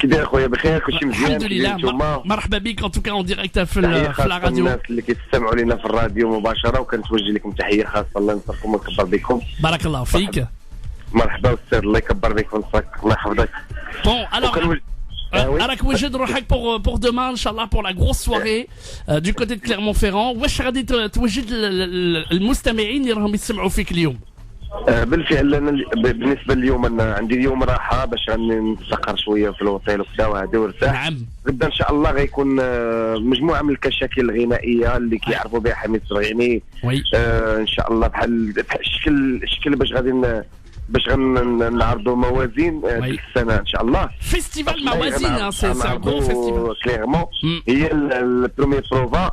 كي داير خويا بخير كلشي مزيان الحمد لله مرحبا بك en tout cas en direct في الراديو الناس اللي كيستمعوا لنا في الراديو مباشره وكنتوجه لكم تحيه خاصه الله ينصركم ويكبر بكم بارك الله فيك مرحبا استاذ الله يكبر بك ونصرك الله يحفظك bon alors راك واجد روحك pour demain inchallah pour la grosse soirée du côté de Clermont-Ferrand واش غادي توجد المستمعين اللي راهم يسمعوا فيك اليوم بالفعل انا بالنسبه اليوم انا عندي اليوم راحه باش نتسقر شويه في الوطيل وكذا وهذا ورتاح. نعم. غدا ان شاء الله غيكون مجموعه من الكشاكل الغنائيه اللي كيعرفوا بها حميد الصغيني. ان شاء الله بحال شكل باش غنعرضوا موازين ديك السنه ان شاء الله. فيستيفال موازين سي ان غرو فيستيفال. كليرمون هي البروميي بروفا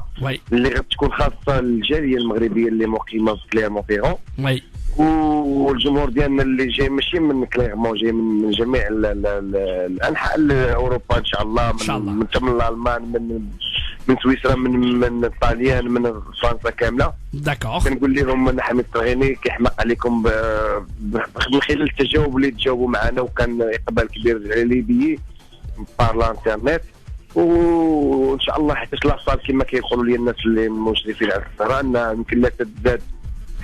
اللي غتكون خاصه للجاليه المغربيه اللي مقيمه في كليرمون فيرون. وي. والجمهور ديالنا اللي جاي ماشي من كليرمون جاي من جميع الانحاء اوروبا ان شاء الله من الالمان من سويسرا من الطاليان من فرنسا كامله. داكوغ. كنقول لهم ان حميد الصغيني كيحماق عليكم من خلال التجاوب اللي تجاوبوا معنا وكان اقبال كبير على بيه بار الانترنت وان شاء الله حيت لاصال كما كيقولوا لي الناس اللي مشرفين على السهره ان يمكن لا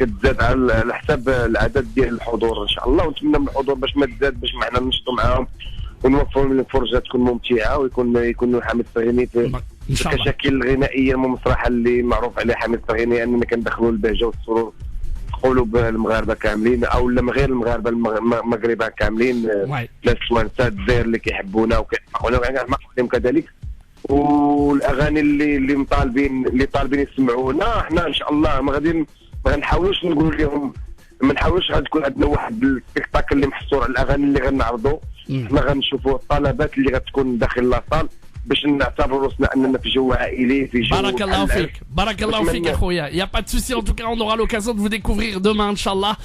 كتزاد على حساب العدد ديال الحضور ان شاء الله ونتمنى من الحضور باش ما تزاد باش معنا ننشطوا معاهم ونوفروا لهم الفرجه تكون ممتعه ويكونوا حميد الصغيني في الكشاكل الغنائيه المسرحه اللي معروف عليها حميد الصغيني اننا كندخلوا البهجه والسرور في قلوب المغاربه كاملين او لا غير المغاربه المغاربه كاملين ناس توانسه الجزائر اللي كيحبونا وكيحماقوا كذلك والاغاني اللي طالبين يسمعونا احنا ان شاء الله ما غنحاولوش نقولوا لهم ما نحاولوش غتكون عندنا واحد السبيكتاكل اللي محصور على الاغاني اللي غنعرضوا حنا غنشوفوا الطلبات اللي غتكون داخل لاصال باش نعتبروا راسنا اننا في جو عائلي في جو بارك الله فيك بارك الله فيك اخويا y a pas de souci en tout cas on aura l'occasion de vous découvrir demain inchallah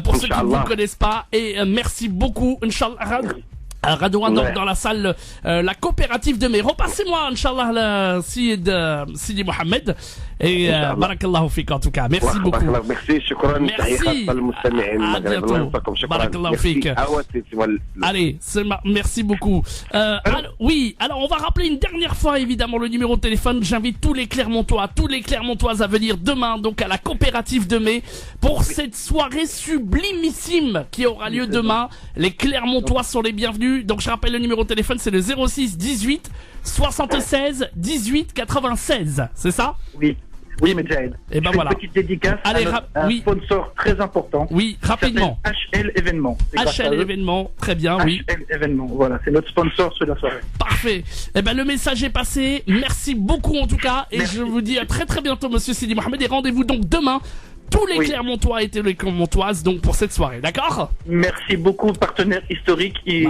pour ceux qui ne vous connaissent pas et merci beaucoup inchallah Radouan dans la salle la coopérative de mai. Repassez-moi inchallah le Sidi Mohamed et barakallahu fik en tout cas. Merci beaucoup. Merci, shukran. Merci. À bientôt. Barakallahu fik. Allez, merci beaucoup. Alors on va rappeler une dernière fois évidemment le numéro de téléphone. J'invite tous les Clermontoises à venir demain donc à la coopérative de mai pour cette soirée sublimissime qui aura lieu demain. Les Clermontois sont les bienvenus. Donc je rappelle le numéro de téléphone, c'est le 06 18 76 18 96, c'est ça? Oui, Medjahed. Et ben voilà. Une petite dédicace à un sponsor très important. Oui, rapidement. HL Événements. HL Événements, très bien, oui. HL Événements, voilà, c'est notre sponsor sur la soirée. Parfait. Eh ben le message est passé. Merci beaucoup en tout cas, et je vous dis à très très bientôt, Monsieur Sidi Mohamed, et rendez-vous donc demain. Tous les Clermontois et les Clermontoises donc pour cette soirée, d'accord? Merci beaucoup, partenaire historique et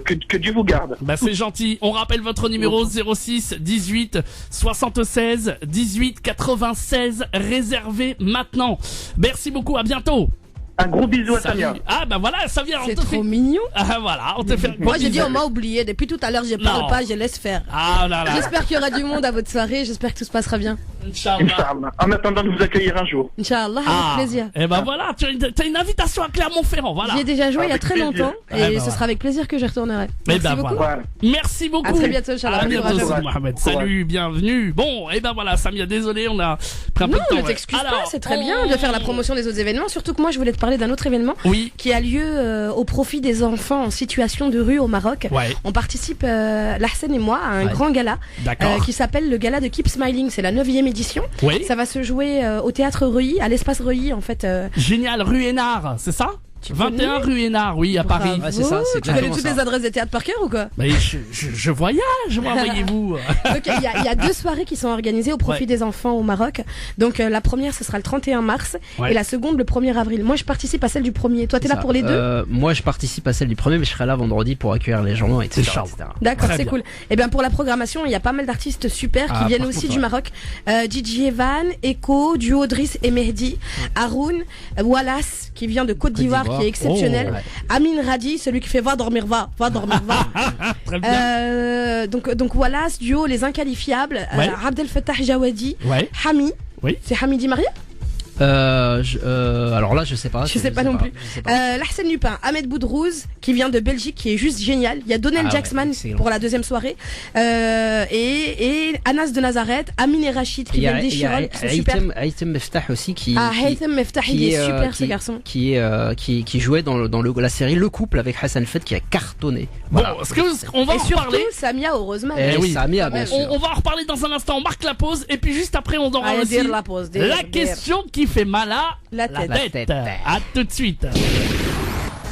que Dieu vous garde. Bah c'est gentil. On rappelle votre numéro 06 18 76 18 96 réservé maintenant. Merci beaucoup, à bientôt. Un gros bisou à Samia. Ah bah voilà, ça vient. C'est trop mignon. Ah voilà, on te fait. Moi j'ai dit on m'a oublié. Depuis tout à l'heure je parle pas, je laisse faire. Ah là là. J'espère qu'il y aura du monde à votre soirée. J'espère que tout se passera bien. Inch'Allah. En attendant de vous accueillir un jour. Inch'Allah, avec plaisir. Et ben voilà, tu as une invitation à Clermont-Ferrand, voilà. J'y ai déjà joué il y a très longtemps et ce sera avec plaisir que j'y retournerai. Merci beaucoup. Merci beaucoup. À très bientôt, Inch'Allah. À bientôt, Sidi Mohamed. Salut, bienvenue. Bon, et ben voilà, Samia, désolé, on a pris un peu de temps. Non, ne t'excuse pas, c'est très bien de faire la promotion des autres événements. Surtout que moi, je voulais te parler d'un autre événement qui a lieu au profit des enfants en situation de rue au Maroc. On participe, Lahsen et moi, à un grand gala qui s'appelle le gala de Keep Smiling. C'est la 9e édition. Ça va se jouer au théâtre Reuilly, à l'espace Reuilly en fait. Génial, rue Hénard, c'est ça? 21 rue Hénard, oui, à Paris. Ouais, c'est ça, c'est tu connais toutes les adresses des théâtres par cœur ou quoi? Mais je voyage, moi, voyez-vous. Donc il y a 2 soirées qui sont organisées au profit des enfants au Maroc. Donc la première ce sera le 31 mars et la seconde le 1er avril. Moi je participe à celle du 1er. Toi t'es là pour les deux? Moi je participe à celle du 1er mais je serai là vendredi pour accueillir les gens, etc. D'accord, c'est cool. Et bien pour la programmation il y a pas mal d'artistes super qui viennent aussi du Maroc. DJ Evan, Echo, Duo Driss et Mehdi, Haroun, Wallace qui vient de Côte d'Ivoire qui est exceptionnel. Amin Radi, celui qui fait va dormir, va dormir. Très bien. Donc Wallace, Duo, les inqualifiables, Abdel Fattah Jawadi, Hami. Oui. C'est Hamidi Maria? Alors là, je sais pas. Je sais pas non plus. Je sais pas. L'Arsène Lupin, Ahmed Boudrouz, qui vient de Belgique, qui est juste génial. Il y a Donald Jacksman excellent. pour la deuxième soirée. Et Anas de Nazareth, Amine et Rachid qui viennent d'Echirol, qui sont super. Haitham Meftah aussi qui. Haitham Meftah, il est super ce garçon. Qui jouait dans la série Le Couple avec Hassan Fett qui a cartonné. Voilà. Bon, on va Et en surtout reparler. Samia Heureusement. Oui, Samia, bien sûr. On va en reparler dans un instant. On marque la pause et puis juste après, on aura Allez, aussi dire la pause, dire, la dire. question qui fait mal à La tête. La tête. À tout de suite.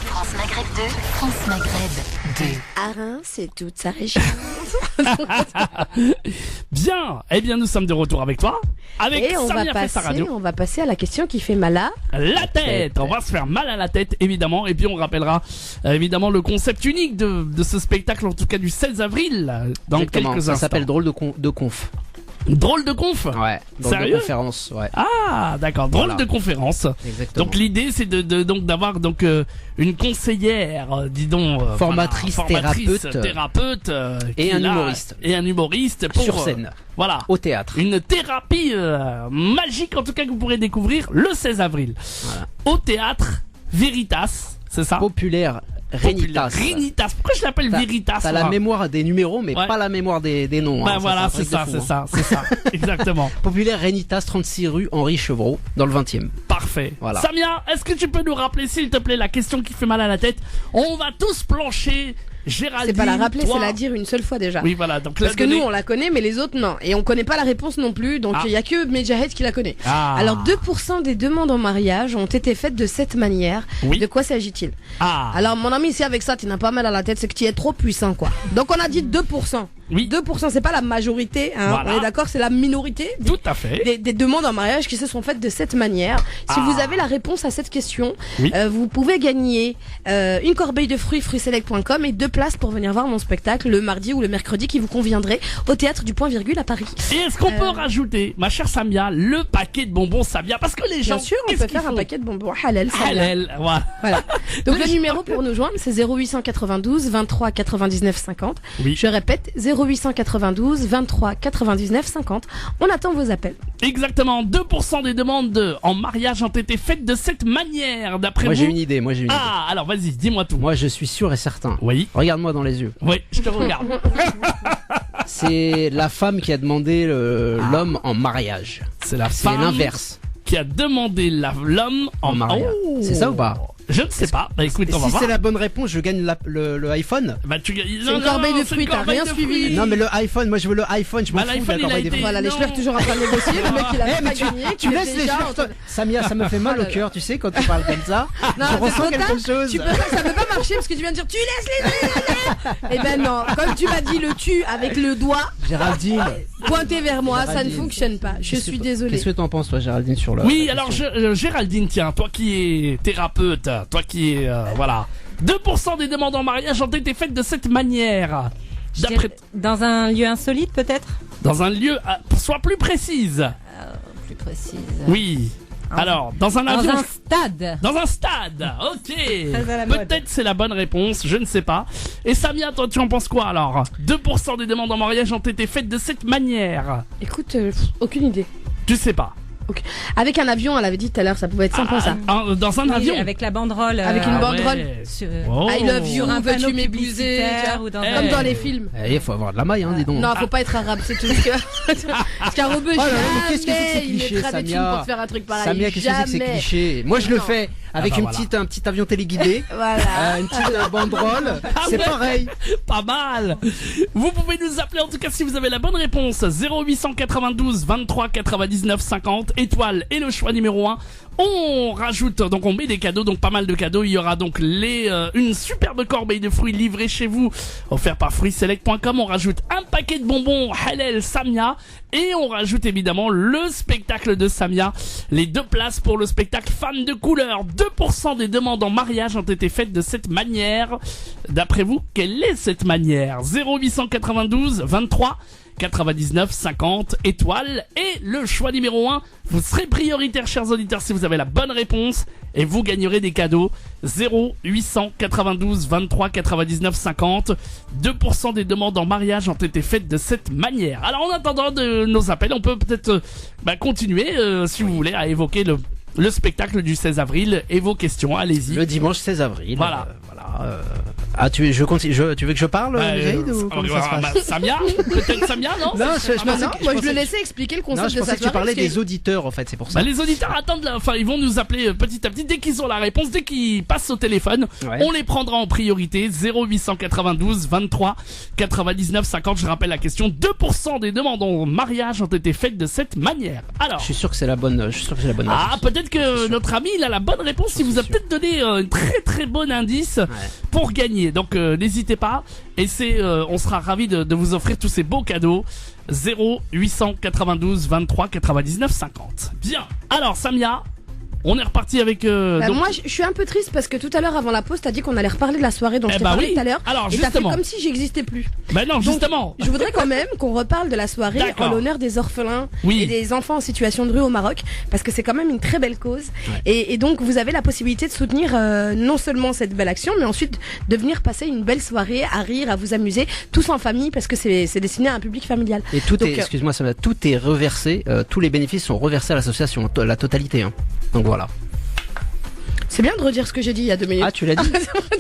France Maghreb 2, France Maghreb 2. Arin, c'est toute sa région. Bien. Eh bien, nous sommes de retour avec toi. Avec Et on Samia Festa Radio. va passer à la question qui fait mal à. La tête. On va se faire mal à la tête, évidemment. Et puis, on rappellera, évidemment, le concept unique de ce spectacle, en tout cas du 16 avril, dans Exactement, quelques ça instants. s'appelle Drôle de conf. Drôle de conf. Ouais. Drôle Sérieux de conférence. Ouais. Ah, d'accord. Drôle Voilà. de conférence. Exactement. Donc l'idée c'est donc d'avoir une conseillère, Formatrice, thérapeute et qui un là- humoriste. et un humoriste pour, Sur scène. Voilà. Au théâtre. Une thérapie magique en tout cas que vous pourrez découvrir le 16 avril Voilà. au théâtre Veritas, c'est ça? Populaire. Renitas. Renitas. Pourquoi je l'appelle Veritas? T'as la moi mémoire des numéros, mais Ouais. pas la mémoire des noms. Bah hein. voilà, c'est c'est un truc de fou, hein. c'est ça, exactement. Populaire Renitas, 36 rue Henri Chevreau, dans le 20e. Parfait. Voilà. Samia, est-ce que tu peux nous rappeler, s'il te plaît, la question qui fait mal à la tête? On va tous plancher. Géraldine, C'est pas la rappeler, toi- c'est la dire une seule fois déjà. Oui, voilà. Donc Parce la que donner- nous on la connaît mais les autres non. Et on connaît pas la réponse non plus. Donc Ah. il y a que Medjahed qui la connaît. Ah. Alors 2% des demandes en mariage ont été faites de cette manière. Oui. De quoi s'agit-il? Ah. Alors mon ami, si avec ça tu n'as pas mal à la tête, c'est que tu es trop puissant quoi. Donc on a dit 2%. Oui. 2%, c'est pas la majorité, hein. Voilà. On est d'accord, c'est la minorité des, Tout à fait. des demandes en mariage qui se sont faites de cette manière. Si Ah. vous avez la réponse à cette question, Oui. vous pouvez gagner une corbeille de fruits fruitselect.com et 2 places pour venir voir mon spectacle le mardi ou le mercredi qui vous conviendrait au théâtre du Point Virgule à Paris. Et est-ce qu'on peut rajouter, ma chère Samia, le paquet de bonbons Samia? Parce que les gens. Bien sûr, on qu'est-ce peut qu'ils faire un font? paquet de bonbons halal. ça vient. Halal, voilà. Voilà. Donc le numéro pour nous joindre, c'est 0892 23 99 50. Oui. Je répète, 0892 23 99 50. On attend vos appels. Exactement. 2% des demandes en mariage ont été faites de cette manière, d'après Moi vous. j'ai une idée, Ah, alors vas-y, dis-moi tout. Moi je suis sûr et certain. Oui. Regarde-moi dans les yeux. Oui, je te regarde. C'est la femme qui a demandé l'homme en mariage. C'est la C'est femme l'inverse. qui a demandé l'homme en En mariage. Oh. C'est ça ou pas? Je ne sais pas. Bah écoute, Et on va si voir. c'est la bonne réponse, je gagne le iPhone. Bah tu C'est une corbeille de fruits, t'as rien suivi. Non mais le iPhone, moi je veux le iPhone, je m'en Bah, fous de l'iPhone, la il a corbeille des été- fruits. Voilà, les non. fleurs toujours en train de négocier. Le mec, il a Eh, même mais pas gagné. tu il est laisses les déjà fleurs. en train- Samia, ça me fait mal Oh au là cœur, tu sais, quand tu parles comme ça. Non, je c'est ressens trop quelque tard. chose. Tu peux pas, ça peut pas marcher parce que tu viens de dire tu laisses les. Eh ben non, comme tu m'as dit le tu avec le doigt Géraldine. pointé vers moi, ça ne Géraldine. fonctionne pas. Je suis désolée. Qu'est-ce que t'en penses, toi, Géraldine, sur le. Oui, la alors question Géraldine, tiens, toi qui es thérapeute, toi qui es voilà, 2% des demandes en mariage ont été faites de cette manière. Je D'après dirais dans un lieu insolite peut-être dans un lieu, sois plus précise. plus précise. Oui. Alors, dans un Dans avion. un stade. Dans un stade, ok. Très à la mode. Peut-être c'est la bonne réponse, je ne sais pas. Et Samia, toi, tu en penses quoi alors? 2% des demandes en mariage ont été faites de cette manière. Écoute, aucune idée. Tu sais pas. Ok. Avec un avion, elle avait dit tout à l'heure, ça pouvait être sympa ça. Dans un Oui, avion. avec la banderole. Avec une Ah banderole. ouais. Sur, Oh. I love you, Sur un veux-tu panneau m'épouser publicitaire ou dans un- Comme Eh. dans les films. Il faut avoir de la maille, hein, dis donc. Non, faut pas être arabe, c'est tout. Parce qu'un rebeu, Oh là là, mais qu'est-ce que c'est que ces jamais il clichés, mettra des thunes Samia pour te faire un truc pareil. Samia, qu'est-ce que c'est que ces Jamais. clichés? Moi, je le Non. fais avec bah une voilà. petite, un petit avion téléguidé, Voilà. une petite banderole. C'est ouais. pareil. Pas mal. Vous pouvez nous appeler en tout cas si vous avez la bonne réponse. 0892 23 99 50 étoile et le choix numéro 1. On rajoute, donc on met des cadeaux, donc pas mal de cadeaux. Il y aura donc une superbe corbeille de fruits livrée chez vous, offert par fruitselect.com. On rajoute un paquet de bonbons halal Samia et on rajoute évidemment le spectacle de Samia. Les 2 places pour le spectacle Femmes de couleur. 2% des demandes en mariage ont été faites de cette manière. D'après vous, quelle est cette manière? 0892 23 99 50 étoiles et le choix numéro 1. Vous serez prioritaire, chers auditeurs, si vous avez la bonne réponse et vous gagnerez des cadeaux. 0892 23 99 50. 2% des demandes en mariage ont été faites de cette manière. Alors en attendant de nos appels, on peut peut-être continuer si vous voulez à évoquer le spectacle du 16 avril et vos questions. Allez-y. Le dimanche 16 avril. Voilà. Ah, tu veux que je parle, Jade, ou comment ça se passe Samia, peut-être Samia, non? Non, Moi, je le laissais expliquer le concept je de pensais sa que tu parlais soirée, des auditeurs, en fait, c'est pour ça. Bah, les auditeurs attendent, enfin, ils vont nous appeler petit à petit dès qu'ils ont la réponse, dès qu'ils passent au téléphone. Ouais. On les prendra en priorité. 0892 23 99 50. Je rappelle la question. 2% des demandes en mariage ont été faites de cette manière. Alors. Je suis sûr que c'est la bonne. Ah, réponse. peut-être que notre ami il a la bonne réponse. Il vous a peut-être donné un très très bon indice pour gagner. Donc n'hésitez pas. Et on sera ravis de vous offrir tous ces beaux cadeaux. 0892 23 99 50. Bien. Alors Samia, on est reparti avec. Donc... Moi, je suis un peu triste parce que tout à l'heure, avant la pause, t'as dit qu'on allait reparler de la soirée dont je t'ai parlé tout à l'heure. Alors, et t'as fait justement. comme si j'existais plus. Ben non, Donc, justement. Je voudrais quand même qu'on reparle de la soirée D'accord. en l'honneur des orphelins Oui. et des enfants en situation de rue au Maroc, parce que c'est quand même une très belle cause. Et donc, vous avez la possibilité de soutenir non seulement cette belle action, mais ensuite de venir passer une belle soirée, à rire, à vous amuser, tous en famille, parce que c'est destiné à un public familial. Et tout Donc, est, excuse-moi, tout est reversé, tous les bénéfices sont reversés à l'association, la totalité. Hein. Donc voilà. C'est bien de redire ce que j'ai dit il y a 2 minutes. Ah, tu l'as dit.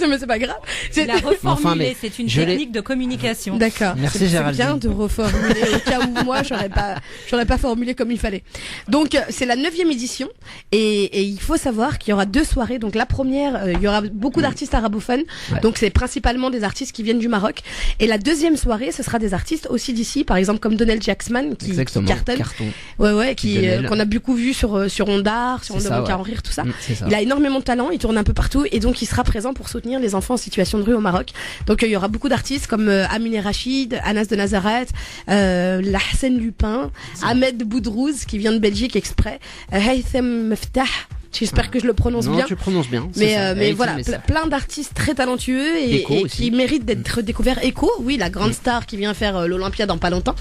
Mais c'est pas grave. Il a reformulé, Enfin, mais c'est une je l'ai- technique de communication. D'accord. Merci, C'est Géraldine. bien de reformuler au cas où moi j'aurais pas formulé comme il fallait. Donc c'est la 9e édition et il faut savoir qu'il y aura 2 soirées. Donc la première, il y aura beaucoup d'artistes arabophones. Ouais. Donc c'est principalement des artistes qui viennent du Maroc. Et la deuxième soirée, ce sera des artistes aussi d'ici, par exemple comme Donald Jackson qui Exactement. cartonne. Carton. Ouais, Donald. qu'on a beaucoup vu sur Ondar, sur C'est ça, Ondar ouais. en rire, tout ça. C'est ça. Il a énormément de talent, il tourne un peu partout et donc il sera présent pour soutenir les enfants en situation de rue au Maroc. Donc il y aura beaucoup d'artistes comme Aminé Rachid, Anas de Nazareth, Lahsen Lupin, Ahmed Boudrouz qui vient de Belgique exprès, Haytham Meftah. J'espère que je le prononce Non, bien. tu prononces bien. c'est Mais, ça. mais Et voilà, mais ça. plein d'artistes très talentueux et aussi. qui méritent d'être découverts. Echo, oui, la grande star qui vient faire l'Olympia dans pas longtemps.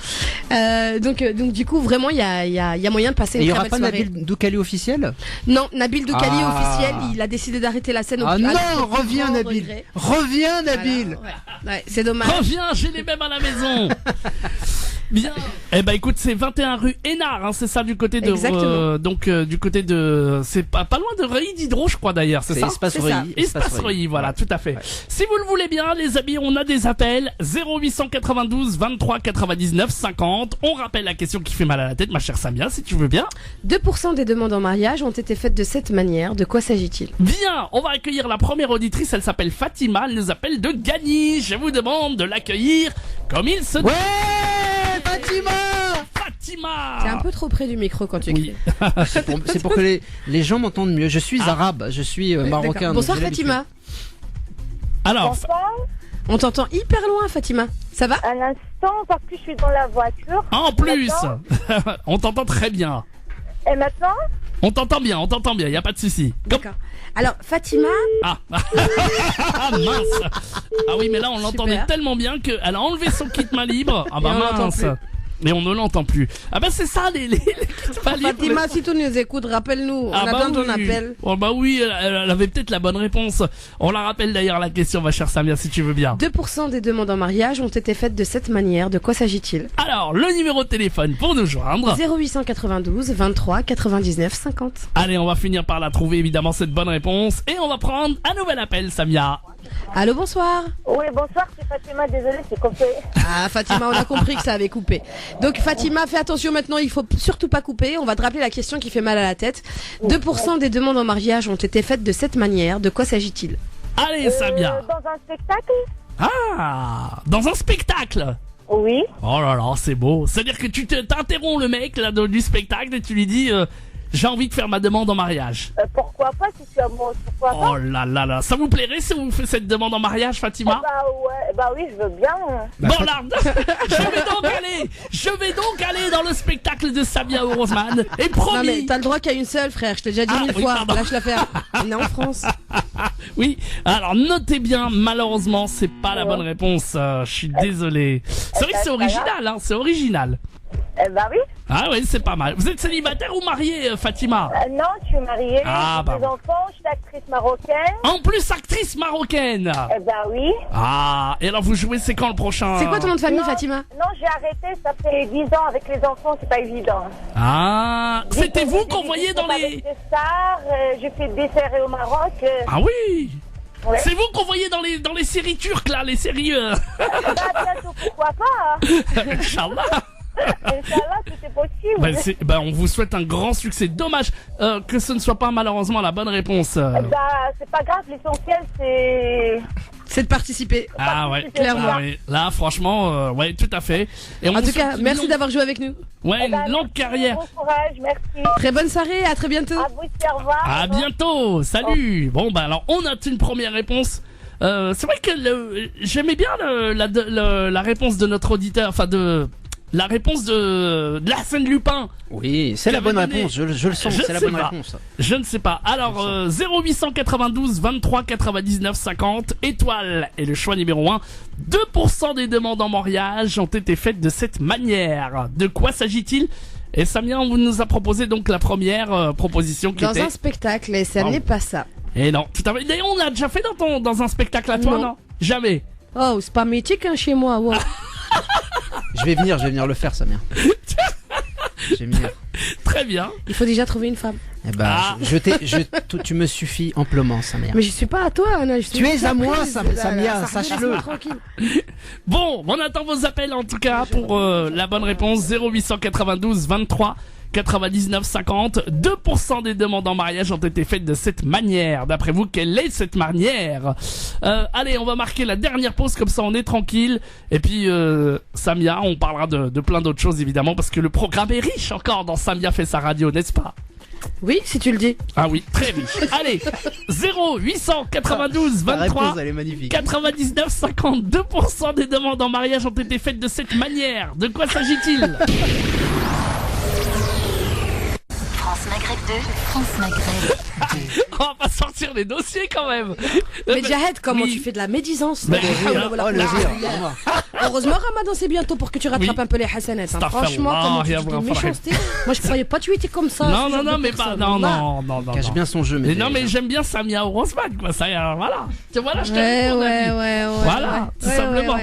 Donc du coup, vraiment, il y a moyen de passer Et il une y très aura belle pas soirée. Nabil Doukali officiel? Non, Nabil Doukali Ah. officiel, il a décidé d'arrêter la scène au Ah plus non, à reviens grand Nabil. regret. Reviens Nabil. Alors, ouais, c'est dommage. Reviens, j'ai les mêmes à la maison. Bien. Eh ben écoute, c'est 21 rue Hénard, hein, c'est ça du côté de Exactement. du côté de c'est pas loin de Reuilly Diderot, je crois d'ailleurs, c'est ça. Espace C'est ça. Reuilly. Espace Reuilly, voilà, Ouais. tout à fait. Ouais. Si vous le voulez bien, les amis, on a des appels 0892 23 99 50. On rappelle la question qui fait mal à la tête, ma chère Samia, si tu veux bien. 2% des demandes en mariage ont été faites de cette manière. De quoi s'agit-il? Bien, on va accueillir la première auditrice, elle s'appelle Fatima, elle nous appelle de Gagny. Je vous demande de l'accueillir comme il se doit. Ouais, Fatima. Fatima. T'es un peu trop près du micro quand tu écris. Oui. C'est pour que les gens m'entendent mieux. Je suis arabe, je suis marocain. D'accord. donc Bonsoir j'ai l'habitude. Fatima. Alors, On t'entend hyper loin Fatima. Ça va? Un instant, parce que je suis dans la voiture. en plus, Maintenant on t'entend très bien. Et maintenant On t'entend bien, y a pas de souci. D'accord. Alors Fatima, Ah. Ah, mince. Ah oui, mais là on l'entendait Super. tellement bien qu'elle a enlevé son kit main libre. Ah bah Et on l'entend mince. plus. Mais on ne l'entend plus. Ah bah c'est ça les kits main libres. Fatima, si tu nous écoutes, rappelle-nous. On Ah bah attend ton oui. appel. Oh bah oui, elle avait peut-être la bonne réponse. On la rappelle d'ailleurs la question, ma chère Samia, si tu veux bien. 2% des demandes en mariage ont été faites de cette manière. De quoi s'agit-il? Alors, le numéro de téléphone pour nous joindre. 0892 23 99 50. Allez, on va finir par la trouver évidemment cette bonne réponse. Et on va prendre un nouvel appel, Samia. Allô, bonsoir. Oui, bonsoir, c'est Fatima, désolée, c'est coupé. Ah, Fatima, on a compris que ça avait coupé. Donc, Fatima, fais attention maintenant, il faut surtout pas couper. On va te rappeler la question qui fait mal à la tête. 2% des demandes en mariage ont été faites de cette manière. De quoi s'agit-il? Allez, Samia. Dans un spectacle Ah, dans un spectacle. Oui. Oh là là, c'est beau. C'est-à-dire que tu t'interromps le mec là du spectacle et tu lui dis j'ai envie de faire ma demande en mariage. Pourquoi pas, si tu as mon... Pourquoi pas Oh là là là, ça vous plairait si on vous fait cette demande en mariage, Fatima? Bah ouais, bah oui, je veux bien. Bon là, je vais donc aller dans le spectacle de Samia Orosman et Non, mais promis. t'as le droit qu'à une seule, frère. Je t'ai déjà dit Ah, 1000 oui, fois. pardon. Lâche l'affaire. On est en France. Oui, alors notez bien, malheureusement, c'est pas la bonne réponse. Je suis désolé. C'est vrai que c'est original, hein, c'est original. Bah oui. Ah oui, c'est pas mal. Vous êtes célibataire ou mariée, Fatima? Non, je suis mariée, Ah, j'ai bah des enfants, je suis actrice marocaine. En plus, actrice marocaine. Bah oui. Ah, et alors vous jouez, c'est quand le prochain? C'est quoi ton nom de famille, Non, Fatima? Non, j'ai arrêté, ça fait 10 ans avec les enfants, c'est pas évident. Ah, c'était vous qu'on J'ai voyait dans avec les... des stars, j'ai fait des séries au Maroc. Ah oui. Ouais. C'est vous qu'on voyait dans les séries turques, là, les séries... Bah bientôt, pourquoi pas. Inch'Allah. Inch'Allah, tout est possible. On vous souhaite un grand succès. Dommage que ce ne soit pas malheureusement la bonne réponse. Bah c'est pas grave, l'essentiel C'est de participer. Ah ouais, clairement. Ah ouais. Là, franchement, ouais, tout à fait. Et on En vous tout cas, souhaite merci une d'avoir joué avec nous. Ouais, une longue merci, carrière. Bon courage, merci. Très bonne soirée, à très bientôt. À vous aussi, au revoir. À bientôt. Salut. Bon, bah alors, on a une première réponse. C'est vrai que j'aimais bien la réponse de notre auditeur, enfin la réponse de Arsène Lupin. Oui, c'est la bonne réponse, je le sens, c'est la bonne réponse. Je ne sais pas. Alors, 0892 23 99 50, étoile est le choix numéro 1. 2% des demandes en mariage ont été faites de cette manière. De quoi s'agit-il? Et Samia, on nous a proposé donc la première proposition qui était... Dans un spectacle, et ça n'est pas ça. Et non, tout à fait. D'ailleurs, on l'a déjà fait dans un spectacle à toi, non? Jamais. Oh, c'est pas mythique hein, chez moi. Wow. Je vais venir le faire, Samia. Je vais venir. Très bien. Il faut déjà trouver une femme. Eh ben, tu me suffis amplement, Samia. Mais je suis pas à toi, Anna. Tu es à moi, Samia, sache-le. Tranquille. Bon, on attend vos appels en tout cas pour la bonne réponse. 0892 23 99 50. 2% des demandes en mariage ont été faites de cette manière. D'après vous, quelle est cette manière? Allez, on va marquer la dernière pause, comme ça on est tranquille. Et puis Samia, on parlera de plein d'autres choses évidemment, parce que le programme est riche encore dans Samia fait sa radio, n'est-ce pas? Oui, si tu le dis. Ah oui, très riche. Allez, 0892 23 99 50. 2% des demandes en mariage ont été faites de cette manière. De quoi s'agit-il? France Maghreb 2, France Maghreb 2. On va pas sortir les dossiers quand même. Mais Jahed, comment oui. tu fais de la médisance? Mais Heureusement, Ramadan, c'est bientôt pour que tu rattrapes un peu les hasanats. Hein. Franchement, comment tu dis de méchanceté? Moi, je croyais pas que tu étais comme ça. Non, mais pas. Non. Cache bien son jeu, mais non, mais j'aime bien Samia Rosman, quoi. Ça, voilà. Tu vois, là, je t'aime. Ouais. Voilà, tout simplement.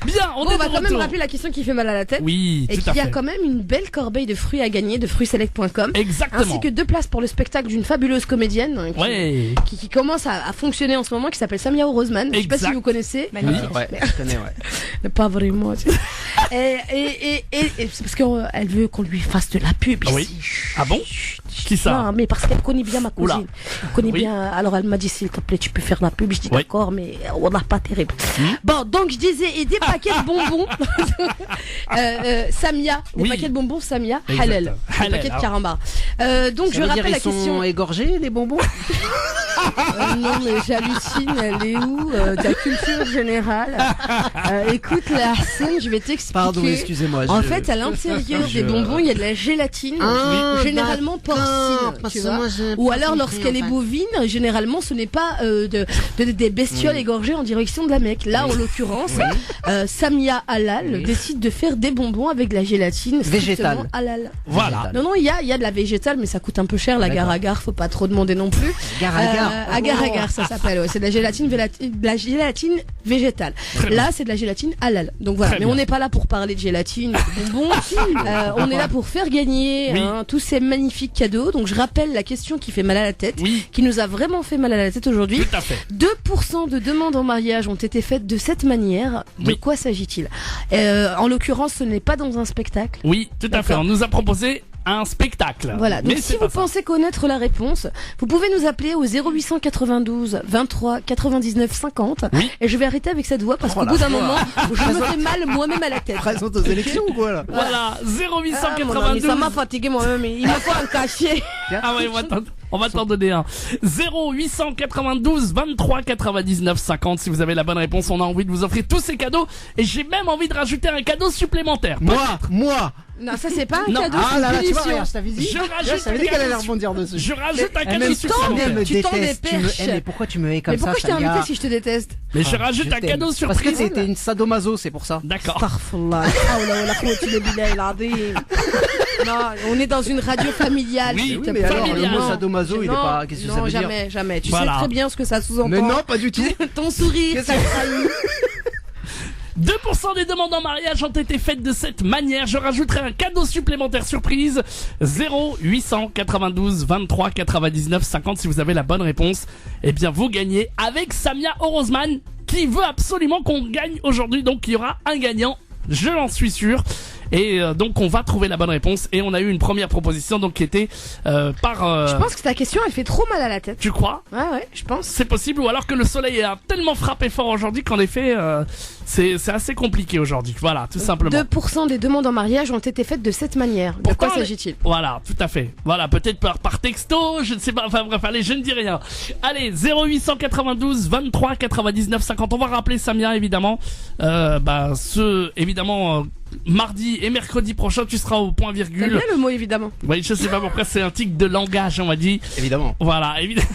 Bien, on va quand même rappeler la question qui fait mal à la tête. Oui, et qu'il y a quand même une belle corbeille de fruits à gagner de fruitsselect.com. Exactement. Ainsi que 2 places pour le spectacle d'une fabuleuse comédienne qui commence à fonctionner en ce moment, qui s'appelle Samia Rosman. Je sais pas si vous connaissez. Magnifique. Ouais, je connais, ouais. Pas vraiment. et c'est parce qu'elle veut qu'on lui fasse de la pub ici. Oui. Ah bon? Qui ça? Non, mais parce qu'elle connaît bien ma cousine. Oula. Elle connaît bien. Alors elle m'a dit, s'il te plaît, tu peux faire la pub. Je dis d'accord, mais on n'a pas terrible. Bon, donc je disais, et des paquets de bonbons. Samia. Des paquets de bonbons Samia. Halal. Des paquets de carambar. Donc je rappelle la question. Ils sont égorgés, les bonbons? Non, mais j'hallucine. Elle est où de la culture générale? Écoute, la scène, je vais t'expliquer. Pardon, excusez-moi. En fait, à l'intérieur des bonbons, il y a de la gélatine, généralement porcine, tu vois. Ou alors, lorsqu'elle est bovine, généralement, ce n'est pas des bestioles égorgées en direction de la Mecque. Là, en l'occurrence, Samia Halal décide de faire des bonbons avec de la gélatine végétale. Halal. Voilà. Non, il y a de la végétale, mais ça coûte un peu cher. L'agar-agar, faut pas trop demander non plus. Agar-agar, ça s'appelle. Ouais. C'est de la gélatine végétale. Là, c'est de la gélatine halal. Donc voilà. Mais on n'est pas là pour parler de gélatine, de bonbons. On est là pour faire gagner tous ces magnifiques cadeaux. Donc je rappelle la question qui fait mal à la tête, qui nous a vraiment fait mal à la tête aujourd'hui. Tout à fait. 2% de demandes en mariage ont été faites de cette manière. De quoi s'agit-il? En l'occurrence, ce n'est pas dans un spectacle. Oui, tout à fait. On nous a proposé un spectacle. Voilà, donc si vous pensez connaître la réponse, vous pouvez nous appeler au 0892 23 99 50 et je vais arrêter avec cette voix parce qu'au bout d'un moment, je me fais mal moi-même à la tête. Présente aux élections ou quoi là? Voilà, 0892. Ça m'a fatigué moi-même, il me faut un cachet. Ah ouais, on va t'en donner un. 0892 23 99 50. Si vous avez la bonne réponse, on a envie de vous offrir tous ces cadeaux et j'ai même envie de rajouter un cadeau supplémentaire. Moi Non, ça c'est pas un Non. cadeau. Ah là là, tu vois, punition. regarde, je t'avais dit. Je rajoute Je t'avais dit qu'elle allait rebondir dessus. Je rajoute un Eh, cadeau même supplémentaire. toi, me Tu tends des détestes. Tu me perches. hais, mais pourquoi tu me hais comme Mais ça, pourquoi je t'ai Samia invité si je te déteste? Mais je Ah, rajoute un t'aime. cadeau Parce surprise. que t'es une sadomaso, c'est pour ça. D'accord. Astaghfirullah, la hawla wa la quwwata illa billahi al-azim. Non, on est dans une radio familiale. Oui, s'il te mais plaît. alors, le familial. mot Non. sadomaso, il est Non, pas. Qu'est-ce que ça non, veut dire? jamais, jamais. Tu Voilà. sais très bien ce que ça sous-entend. Mais non, pas du tout. Ton sourire, Qu'est-ce ça trahit. 2% des demandes en mariage ont été faites de cette manière. Je rajouterai un cadeau supplémentaire surprise. 0892 23 99 50. Si vous avez la bonne réponse, eh bien vous gagnez avec Samia Orozman qui veut absolument qu'on gagne aujourd'hui. Donc il y aura un gagnant, je l'en suis sûr. Et donc on va trouver la bonne réponse. Et on a eu une première proposition donc qui était par... Je pense que ta question, elle fait trop mal à la tête. Tu crois? Ouais, je pense. C'est possible, ou alors que le soleil a tellement frappé fort aujourd'hui qu'en effet c'est assez compliqué aujourd'hui. Voilà, tout simplement. 2% des demandes en mariage ont été faites de cette manière. De Pourtant, quoi s'agit-il? Voilà, tout à fait. Voilà, peut-être par texto, je ne sais pas. Enfin bref, allez, je ne dis rien. Allez, 0892 23 99 50. On va rappeler Samia évidemment. Évidemment mardi et mercredi prochain, tu seras au point T'aimes virgule. bien le mot évidemment. Oui, je sais pas pourquoi c'est un tic de langage, on m'a dit. Évidemment. Voilà, évidemment.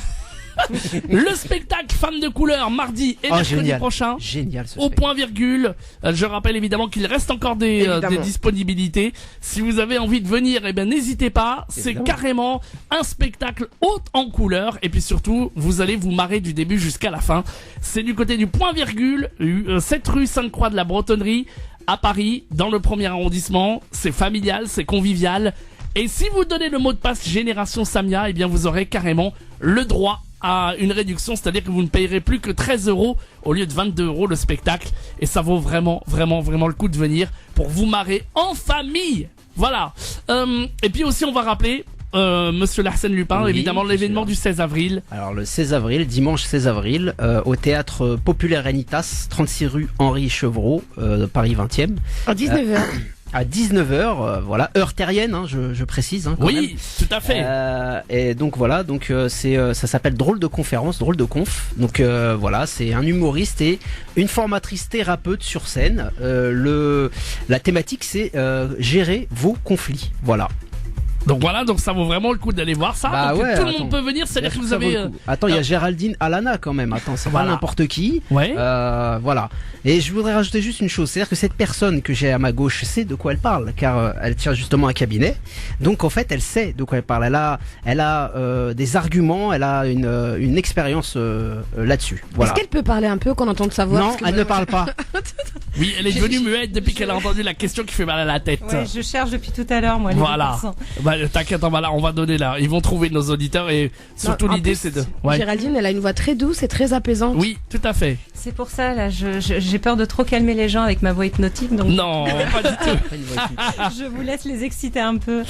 Le spectacle Femmes de couleur mardi et mercredi génial. prochain. Génial ce Au point virgule. Je rappelle évidemment qu'il reste encore des disponibilités. Si vous avez envie de venir, eh ben n'hésitez pas. C'est Évidemment. carrément un spectacle haut en couleur. Et puis surtout, vous allez vous marrer du début jusqu'à la fin. C'est du côté du point virgule, 7 rue Sainte-Croix de la Bretonnerie, à Paris, dans le 1er arrondissement. C'est familial, c'est convivial. Et si vous donnez le mot de passe Génération Samia, eh bien vous aurez carrément le droit à une réduction, c'est-à-dire que vous ne payerez plus que 13 € au lieu de 22 € le spectacle, et ça vaut vraiment le coup de venir pour vous marrer en famille. Voilà. Et puis aussi on va rappeler Monsieur Larsen Lupin, Oui, évidemment bien l'événement sûr. du 16 avril. Alors le 16 avril, dimanche 16 avril, au théâtre Populaire Anitas, 36 rue Henri Chevreau, Paris 20e. À 19h. À 19h, voilà, heure terrienne, hein, je précise. Hein, quand même. Oui, tout à fait. Et donc voilà, donc ça s'appelle Drôle de conférence, Drôle de conf. Donc voilà, c'est un humoriste et une formatrice thérapeute sur scène. La thématique c'est gérer vos conflits. Voilà. Donc voilà, donc ça vaut vraiment le coup d'aller voir ça. Bah donc ouais, tout le attends. monde peut venir, c'est-à-dire que vous Ça vaut avez... le coup. Attends, il y a Géraldine Alana quand même. Attends, c'est Voilà. pas n'importe qui. Ouais. Voilà. Et je voudrais rajouter juste une chose, c'est-à-dire que cette personne que j'ai à ma gauche sait de quoi elle parle, car elle tient justement un cabinet. Donc en fait, elle sait de quoi elle parle. Elle a des arguments, elle a une expérience là-dessus. Voilà. Est-ce qu'elle peut parler un peu qu'on entende sa voix? Non, Parce que elle ne parle pas. Oui, elle est devenue muette depuis qu'elle a entendu la question qui fait mal à la tête. Ouais, je cherche depuis tout à l'heure, moi, les Voilà. 2%. Bah, t'inquiète, on va donner là. Ils vont trouver nos auditeurs et surtout Non, en l'idée plus, c'est de... Ouais. Géraldine, elle a une voix très douce et très apaisante. Oui, tout à fait. C'est pour ça, là, j'ai peur de trop calmer les gens avec ma voix hypnotique, donc Non, pas du tout. je vous laisse les exciter un peu.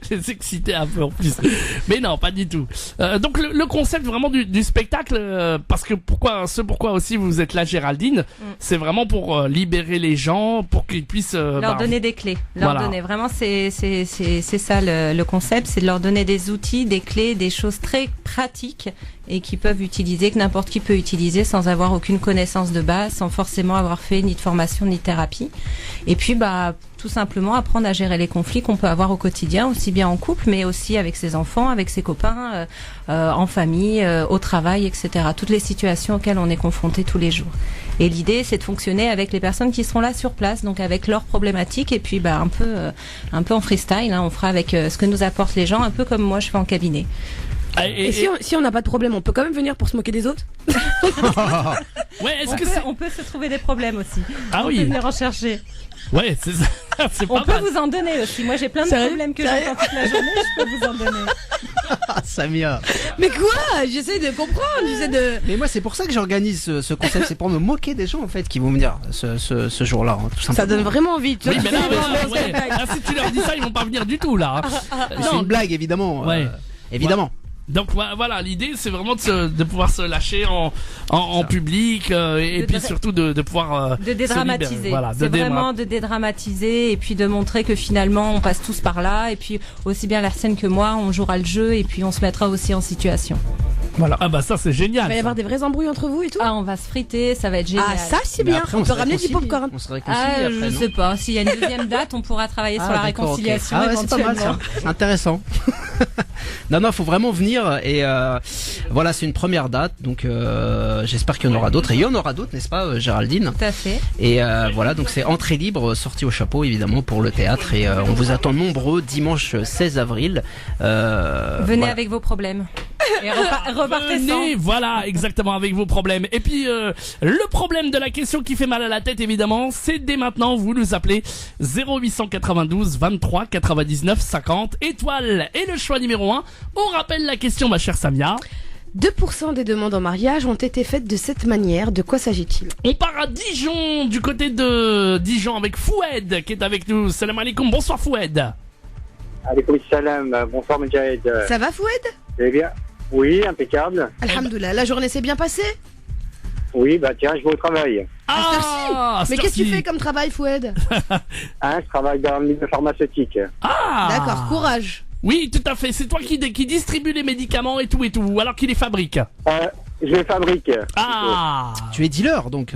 Les exciter un peu en plus. Mais non, pas du tout. Donc le concept vraiment du spectacle, parce que pourquoi aussi vous êtes là, Géraldine, c'est vraiment pour libérer les gens, pour qu'ils puissent Leur donner des clés. Leur voilà. donner, vraiment, c'est ça le concept, c'est de leur donner des outils, des clés, des choses très pratiques et qui peuvent utiliser, que n'importe qui peut utiliser sans avoir aucune connaissance de base, sans forcément avoir fait ni de formation ni de thérapie. Et puis, tout simplement apprendre à gérer les conflits qu'on peut avoir au quotidien, aussi bien en couple, mais aussi avec ses enfants, avec ses copains, en famille, au travail, etc. Toutes les situations auxquelles on est confronté tous les jours. Et l'idée, c'est de fonctionner avec les personnes qui seront là sur place, donc avec leurs problématiques, et puis un peu en freestyle. Hein, on fera avec ce que nous apportent les gens, un peu comme moi je fais en cabinet. Et si on n'a pas de problème, on peut quand même venir pour se moquer des autres? Ouais, est-ce que On peut se trouver des problèmes aussi. Ah on oui. peut venir en chercher. Ouais, c'est ça. C'est On pas peut mal. vous en donner aussi. Moi, j'ai plein de Sérieux problèmes que Sérieux j'entends toute la journée. Je peux vous en donner. Samia. Mais quoi? J'essaie de comprendre, j'essaie de... Mais moi, c'est pour ça que j'organise ce concept, c'est pour me moquer des gens en fait qui vont venir ce jour-là, hein, tout simplement. Ça donne vraiment envie. tu Oui, vois. mais là, si tu leur dis ça, ils vont pas venir du tout là. C'est une blague évidemment. Ouais. Évidemment. Donc voilà, l'idée c'est vraiment de pouvoir se lâcher en public et puis surtout de pouvoir De se dédramatiser. libérer. Voilà, C'est vraiment de dédramatiser et puis de montrer que finalement on passe tous par là et puis aussi bien Larsen que moi on jouera le jeu et puis on se mettra aussi en situation. Voilà. Ah bah ça c'est Il génial. va y ça. avoir des vrais embrouilles entre vous et tout. Ah, on va se friter, ça va être génial. Ah, ça c'est Mais bien. après, On peut se ramener du réconcilie. popcorn. On se réconcilie Ah, après, je non sais pas. S'il y a une deuxième date, on pourra travailler sur la d'accord, ok. réconciliation Ah ouais, c'est pas mal ça. éventuellement. C'est intéressant. Non, faut vraiment venir et voilà, c'est une première date, donc j'espère qu'il y en aura d'autres et il y en aura d'autres, n'est-ce pas, Géraldine? Tout à fait. Et voilà, donc c'est entrée libre, sortie au chapeau évidemment pour le théâtre et on vous attend nombreux dimanche 16 avril. Venez Voilà. avec vos problèmes. Et repartez sans. Venez, voilà, exactement, avec vos problèmes. Et puis, le problème de la question qui fait mal à la tête, évidemment, c'est dès maintenant, vous nous appelez 0892 23 99 50 étoiles. Et le choix numéro 1, on rappelle la question, ma chère Samia. 2% des demandes en mariage ont été faites de cette manière. De quoi s'agit-il? On part à Dijon, du côté de Dijon, avec Foued, qui est avec nous. Salam alaikum, bonsoir Foued. Alaikum salam, bonsoir Mujahid. Ça va, Foued? Vous allez bien? Oui, impeccable. Alhamdoulilah, la journée s'est bien passée? Oui, bah tiens, je vais au travail. Ah, Mais qu'est-ce que tu fais comme travail, Foued? Hein, je travaille dans le milieu pharmaceutique. Ah, D'accord, courage. oui, tout à fait. C'est toi qui distribue les médicaments et tout, ou alors qui les fabrique. Je les fabrique. Ah, Tu es dealer donc.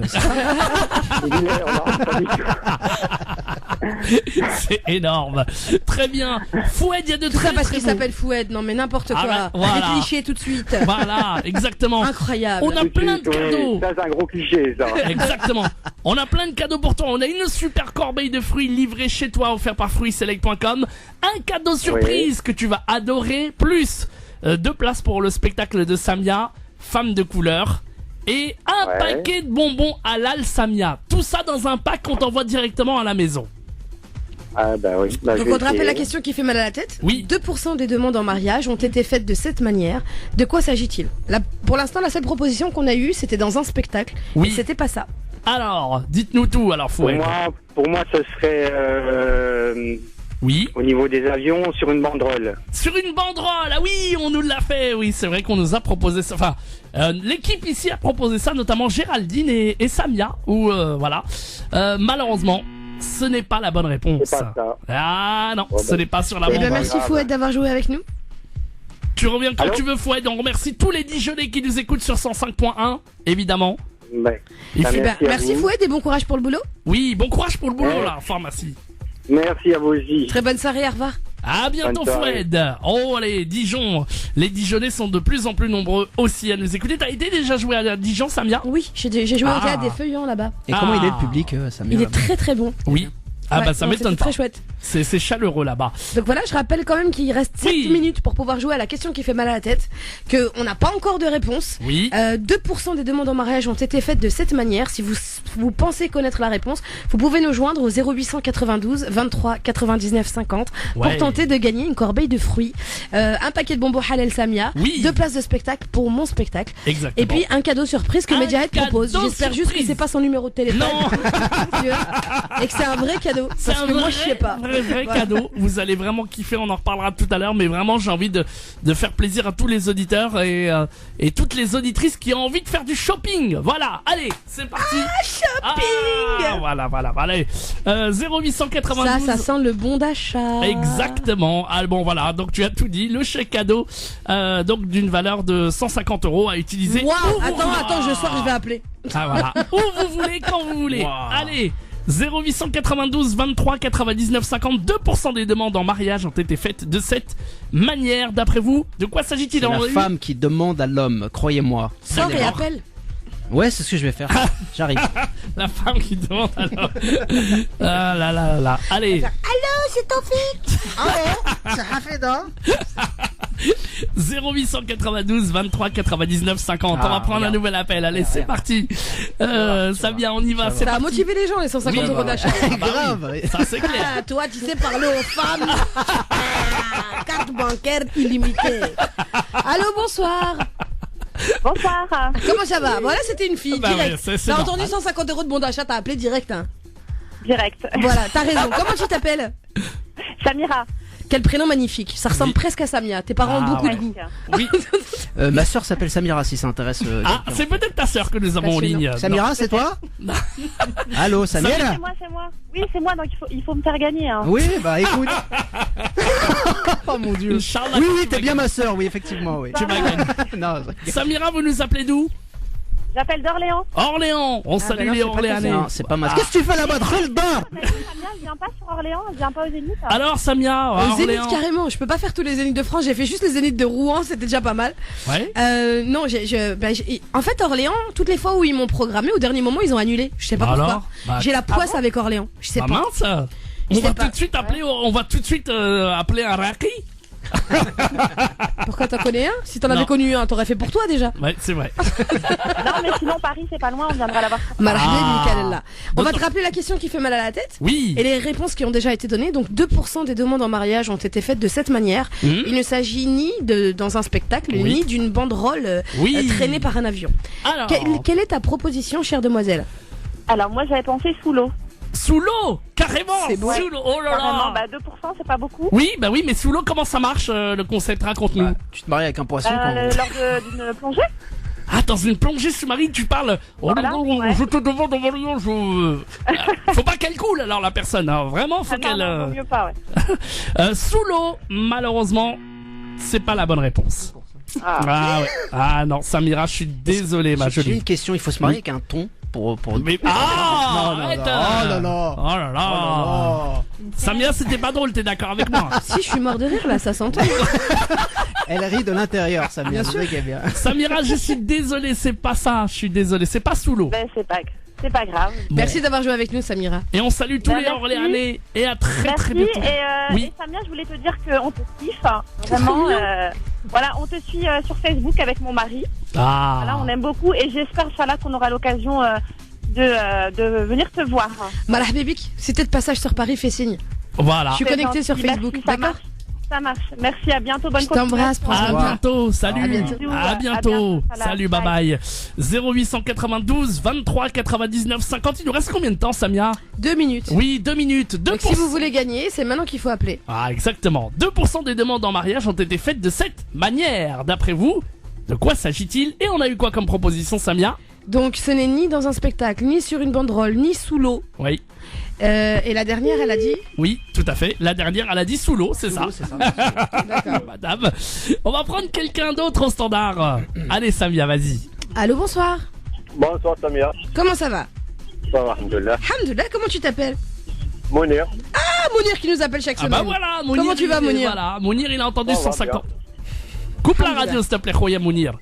c'est énorme. Très bien. Foued, il y a de Tout très ça parce très qu'il beaux. s'appelle Foued. Non mais n'importe quoi. Ah, voilà. Des clichés tout de suite. Voilà, exactement. Incroyable. On a plein de cadeaux. Oui, ça c'est un gros cliché, ça. Exactement. On a plein de cadeaux pour toi. On a une super corbeille de fruits livrée chez toi, offert par fruitsselect.com. Un cadeau surprise que tu vas adorer, plus 2 places pour le spectacle de Samia, Femme de couleur, et un Ouais. paquet de bonbons halal Samia. Tout ça dans un pack qu'on t'envoie directement à la maison. Ah bah oui. Bah, je Donc vais on te rappelle essayer. la question qui fait mal à la tête. Oui. 2% des demandes en mariage ont été faites de cette manière. De quoi s'agit-il? Pour l'instant, la seule proposition qu'on a eue, c'était dans un spectacle. Oui. Et c'était pas ça. Alors, dites-nous tout. Alors, Foued. Pour moi, ce serait Oui. au niveau des avions sur une banderole. Sur une banderole, ah oui, on nous l'a fait, oui, c'est vrai qu'on nous a proposé ça. Enfin, l'équipe ici a proposé ça, notamment Géraldine et Samia, où voilà. Malheureusement, ce n'est pas la bonne réponse. C'est pas ça. Ah non, Bon, ce bah, n'est pas sur la Eh ben banderole. merci grave. Foued d'avoir joué avec nous. Tu reviens quand Allô tu veux, Foued. On remercie tous les Dijonnais qui nous écoutent sur 105.1, évidemment. Ouais. Il Bah, fait- Eh ben, merci à vous. Foued et bon courage pour le boulot. Oui, bon courage pour le boulot, Ouais. là, en pharmacie. Merci à vous aussi. Très bonne soirée, au revoir. À bientôt, Bonne soirée. Foued. Oh, allez, Dijon. Les Dijonnais sont de plus en plus nombreux aussi à nous écouter. T'as été déjà joué à Dijon, Samia? Oui, j'ai joué au Ah. théâtre des Feuillants là-bas. Et comment Ah. il est le public, Samir, Il est là-bas très très bon. Oui. Ah Ouais, bah ça non, m'étonne c'était pas. très chouette. C'est chaleureux là-bas. Donc voilà, je rappelle quand même qu'il reste 7 Oui. minutes pour pouvoir jouer à la question qui fait mal à la tête, qu'on n'a pas encore de réponse. Oui. 2% des demandes en mariage ont été faites de cette manière. Si vous pensez connaître la réponse, vous pouvez nous joindre au 0892 23 99 50 Ouais. pour tenter de gagner une corbeille de fruits, un paquet de bonbons Halal Samia, Oui. 2 places de spectacle pour mon spectacle, Exactement. et puis un cadeau surprise que Un Medjahed cadeau propose. J'espère juste que surprise. c'est pas son numéro de téléphone. Non. Et que c'est un vrai cadeau. C'est Parce un que vrai, moi je sais pas. vrai Voilà. cadeau. Vous allez vraiment kiffer. On en reparlera tout à l'heure. Mais vraiment, j'ai envie de faire plaisir à tous les auditeurs et toutes les auditrices qui ont envie de faire du shopping. Voilà. Allez, c'est parti. shopping. Voilà. Allez. 0892. Ça sent le bon d'achat. Exactement. Ah bon voilà, donc tu as tout dit. Le chèque cadeau donc d'une valeur de 150 € à utiliser. Waouh. où vous Attends, je sors, je vais appeler. Ah voilà. Où vous voulez, quand vous voulez. Wow. Allez. 0892 23 99 50. 2% des demandes en mariage ont été faites de cette manière. D'après vous, de quoi s'agit-il? C'est On la a eu- femme qui demande à l'homme, croyez-moi. Sors et D'accord. appelle. Ouais, c'est ce que je vais faire. J'arrive. La femme qui demande alors. Ah là là là. Allez. Allô, c'est ton fils. C'est Hafeda. 0892 23 99 50. On va Ah, prendre un regarde. nouvel appel. Allez, c'est parti. Ça vient, on y va. C'est Ça a parti. motivé les gens, les 150 Oui. euros d'achat. Ah bah oui, Grave. ça c'est clair. Ah, toi, tu sais parler aux femmes. Ah, carte bancaire illimitée. Allô, bonsoir. Bonsoir. Comment ça va? Voilà, c'était une fille, Bah direct. ouais, c'est T'as normal. entendu 150 euros de bon d'achat, t'as appelé direct. Hein. Direct. Voilà, t'as raison. Comment tu t'appelles? Samira. Quel prénom magnifique. Ça ressemble Oui. presque à Samia. Tes parents ont Ah, beaucoup ouais. de goût. Oui. Ma sœur s'appelle Samira si ça intéresse. Ah, quelqu'un. c'est peut-être ta sœur que nous avons en Passionnant. ligne. Samira, c'est toi Allô, Samira C'est moi. Oui, c'est moi, donc il faut me faire gagner. Hein. Oui, bah écoute. Oh mon dieu. Inch'Allah, Oui, t'es bien ma sœur, oui, effectivement, oui. Tu vas gagner. Non, Samira, vous nous appelez d'où? J'appelle d'Orléans. Orléans. On salue non, les c'est pas Orléanais. non, c'est pas ma. Qu'est-ce que tu fais là-bas, Trelbar? Samia, elle vient pas sur Orléans, elle vient pas au Zénith. Hein. Alors Samia, à Au Zénith Orléans. carrément, je peux pas faire tous les Zéniths de France, j'ai fait juste les Zéniths de Rouen, c'était déjà pas mal. Ouais. Non, en fait Orléans, toutes les fois où ils m'ont programmé, au dernier moment ils ont annulé. Je sais pas pourquoi. Alors, bah, J'ai la poisse avec Orléans. Je sais Bah pas. mince. Je On sais va pas. tout de suite appeler. On va tout de suite appeler un raqui. Pourquoi t'en connais un? Si t'en Non. avais connu un, t'aurais fait pour toi déjà. Ouais, c'est vrai. Non, mais sinon, Paris, c'est pas loin, on viendra la voir. Marhaba bik, Alella. On va te D'autres- rappeler la question qui fait mal à la tête. Oui. Et les réponses qui ont déjà été données. Donc 2% des demandes en mariage ont été faites de cette manière. Mhm. Il ne s'agit ni dans un spectacle, Oui. ni d'une banderole Oui. traînée par un avion. Alors, Quelle est ta proposition, chère demoiselle? Alors, moi, j'avais pensé sous l'eau. sous l'eau, carrément. C'est bon. Sous l'eau. Oh là Carrément, là. bah 2%, c'est pas beaucoup. Oui, bah oui, mais sous l'eau, comment ça marche le concept? Raconte-nous. Bah, tu te maries avec un poisson quand Lors d'une plongée. Ah, dans une plongée sous-marine, tu parles. Oh Voilà, non, non, ouais. je te demande en mariage. Faut pas qu'elle coule alors la personne. Hein. Vraiment, faut Ah, qu'elle. non, vaut mieux pas, ouais. Sous l'eau, malheureusement, c'est pas la bonne réponse. Ah. Ah ouais. Ah non, Samira, je suis désolé, ma J'ai jolie. une question, il faut se marier avec un thon pour. Mais ah, non, arrête, non. Oh là là. Oh là là. Samira, c'était pas drôle, t'es d'accord avec moi? Si, je suis mort de rire là, ça s'entend. Elle rit de l'intérieur, ça Bien sûr. bien. Samira, je suis désolé, c'est pas ça. Je suis désolé, c'est pas sous l'eau. Ben, c'est pas grave. Merci d'avoir joué avec nous, Samira. Et on salue tous Bah, les merci. Orléanais et à très Merci. très bientôt. Oui. Et Samia, je voulais te dire qu'on te kiffe. Hein. Vraiment, voilà, on te suit sur Facebook avec mon mari. Ah. Voilà, on aime beaucoup et j'espère, Inch'Allah, qu'on aura l'occasion de venir te voir. Marhaba bik, si t'es de passage sur Paris, fais signe. Voilà. Je suis C'est connectée gentil, sur Facebook, merci, ça d'accord? marche. Ça marche. Merci, à bientôt. Bonne Je t'embrasse, prends soin À de toi. bientôt, salut. À bientôt. À À bientôt. bientôt. Salut, bye bye. 0892 23 99 50. Il nous reste combien de temps, Samia? 2 minutes. Oui, 2 minutes. 2%. Donc si vous voulez gagner, c'est maintenant qu'il faut appeler. Ah, exactement. 2% des demandes en mariage ont été faites de cette manière. D'après vous, de quoi s'agit-il? Et on a eu quoi comme proposition, Samia? Donc ce n'est ni dans un spectacle, ni sur une banderole, ni sous l'eau. Oui. Et la dernière, elle a dit. Oui, tout à fait. La dernière, elle a dit sous l'eau, c'est ça. D'accord. Madame. On va prendre quelqu'un d'autre au standard. Allez, Samia, vas-y. Allô, bonsoir. Bonsoir Samia. Comment ça va? Ça va, alhamdoulilah. Alhamdoulilah, comment tu t'appelles? Mounir. Ah, Mounir qui nous appelle chaque Ah semaine. bah voilà, Mounir. Comment tu vas, Mounir? Voilà, Mounir, il a entendu Ça va 150. Coupe la radio, s'il te plaît, Khoya Mounir.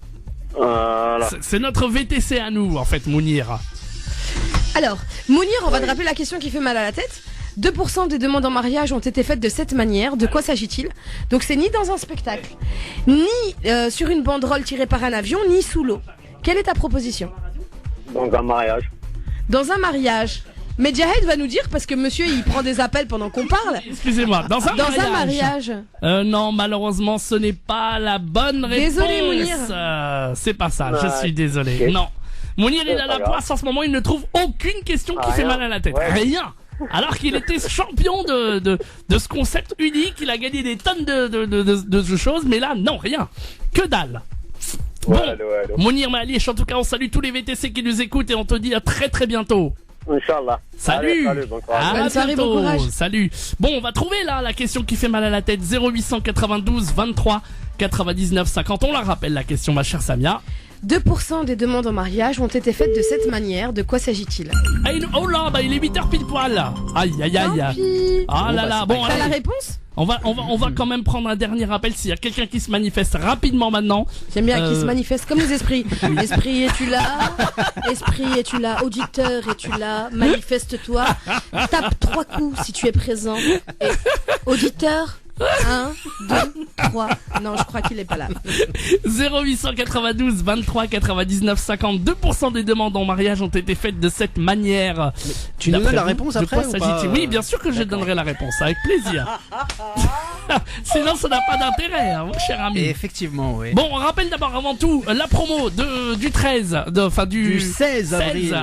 Voilà. C'est notre VTC à nous, en fait, Mounir. Alors, Mounir, on va te rappeler la question qui fait mal à la tête. 2% des demandes en mariage ont été faites de cette manière. De quoi s'agit-il? Donc c'est ni dans un spectacle, ni sur une banderole tirée par un avion, ni sous l'eau. Quelle est ta proposition? Donc un mariage. Dans un mariage. Mais Jahed va nous dire, parce que monsieur il prend des appels pendant qu'on parle. Excusez-moi, dans un mariage. Non, malheureusement, ce n'est pas la bonne réponse. Désolé, Mounir. C'est pas ça, je Ouais. suis désolé. Ok. Non. Mounir, il a pas la grave. poisse en ce moment, il ne trouve aucune question qui Rien. fait mal à la tête. Ouais. Rien. Alors qu'il était champion de ce concept unique, il a gagné des tonnes de choses, mais là, non, rien. Que dalle. Bon, Allô. Mounir Malish, en tout cas, on salue tous les VTC qui nous écoutent et on te dit à très très bientôt. Inch'Allah. Salut. Allez, bon courage. À Bonne soirée, bientôt. bon courage. Salut. Bon, on va trouver là la question qui fait mal à la tête. 0892 23 99 50. On la rappelle la question, ma chère Samia. 2% des demandes en mariage ont été faites de cette manière. De quoi s'agit-il? Ah, oh là, bah il est 8h pile poil. Aïe aïe aïe. Tant pis. Ah là là. Bon, T'as la allez. réponse? On va quand même prendre un dernier appel s'il y a quelqu'un qui se manifeste rapidement maintenant. J'aime bien qu'ils se manifestent comme les esprits. Esprit, es-tu là? Esprit, es-tu là? Auditeur, es-tu là? Manifeste-toi. Tape 3 coups si tu es présent. Et auditeur, 1, 2, 3. Non, je crois qu'il est pas là. 0892 23 99 50. 2% des demandes en mariage ont été faites de cette manière. Tu nous D'après donnes la vous, réponse de après quoi ou s'agit-il? pas Oui, bien sûr que je donnerai la réponse, avec plaisir. Sinon, ça n'a pas d'intérêt, hein, mon cher ami. Et effectivement, oui. Bon, on rappelle d'abord avant tout la promo du 13, Du 16 avril.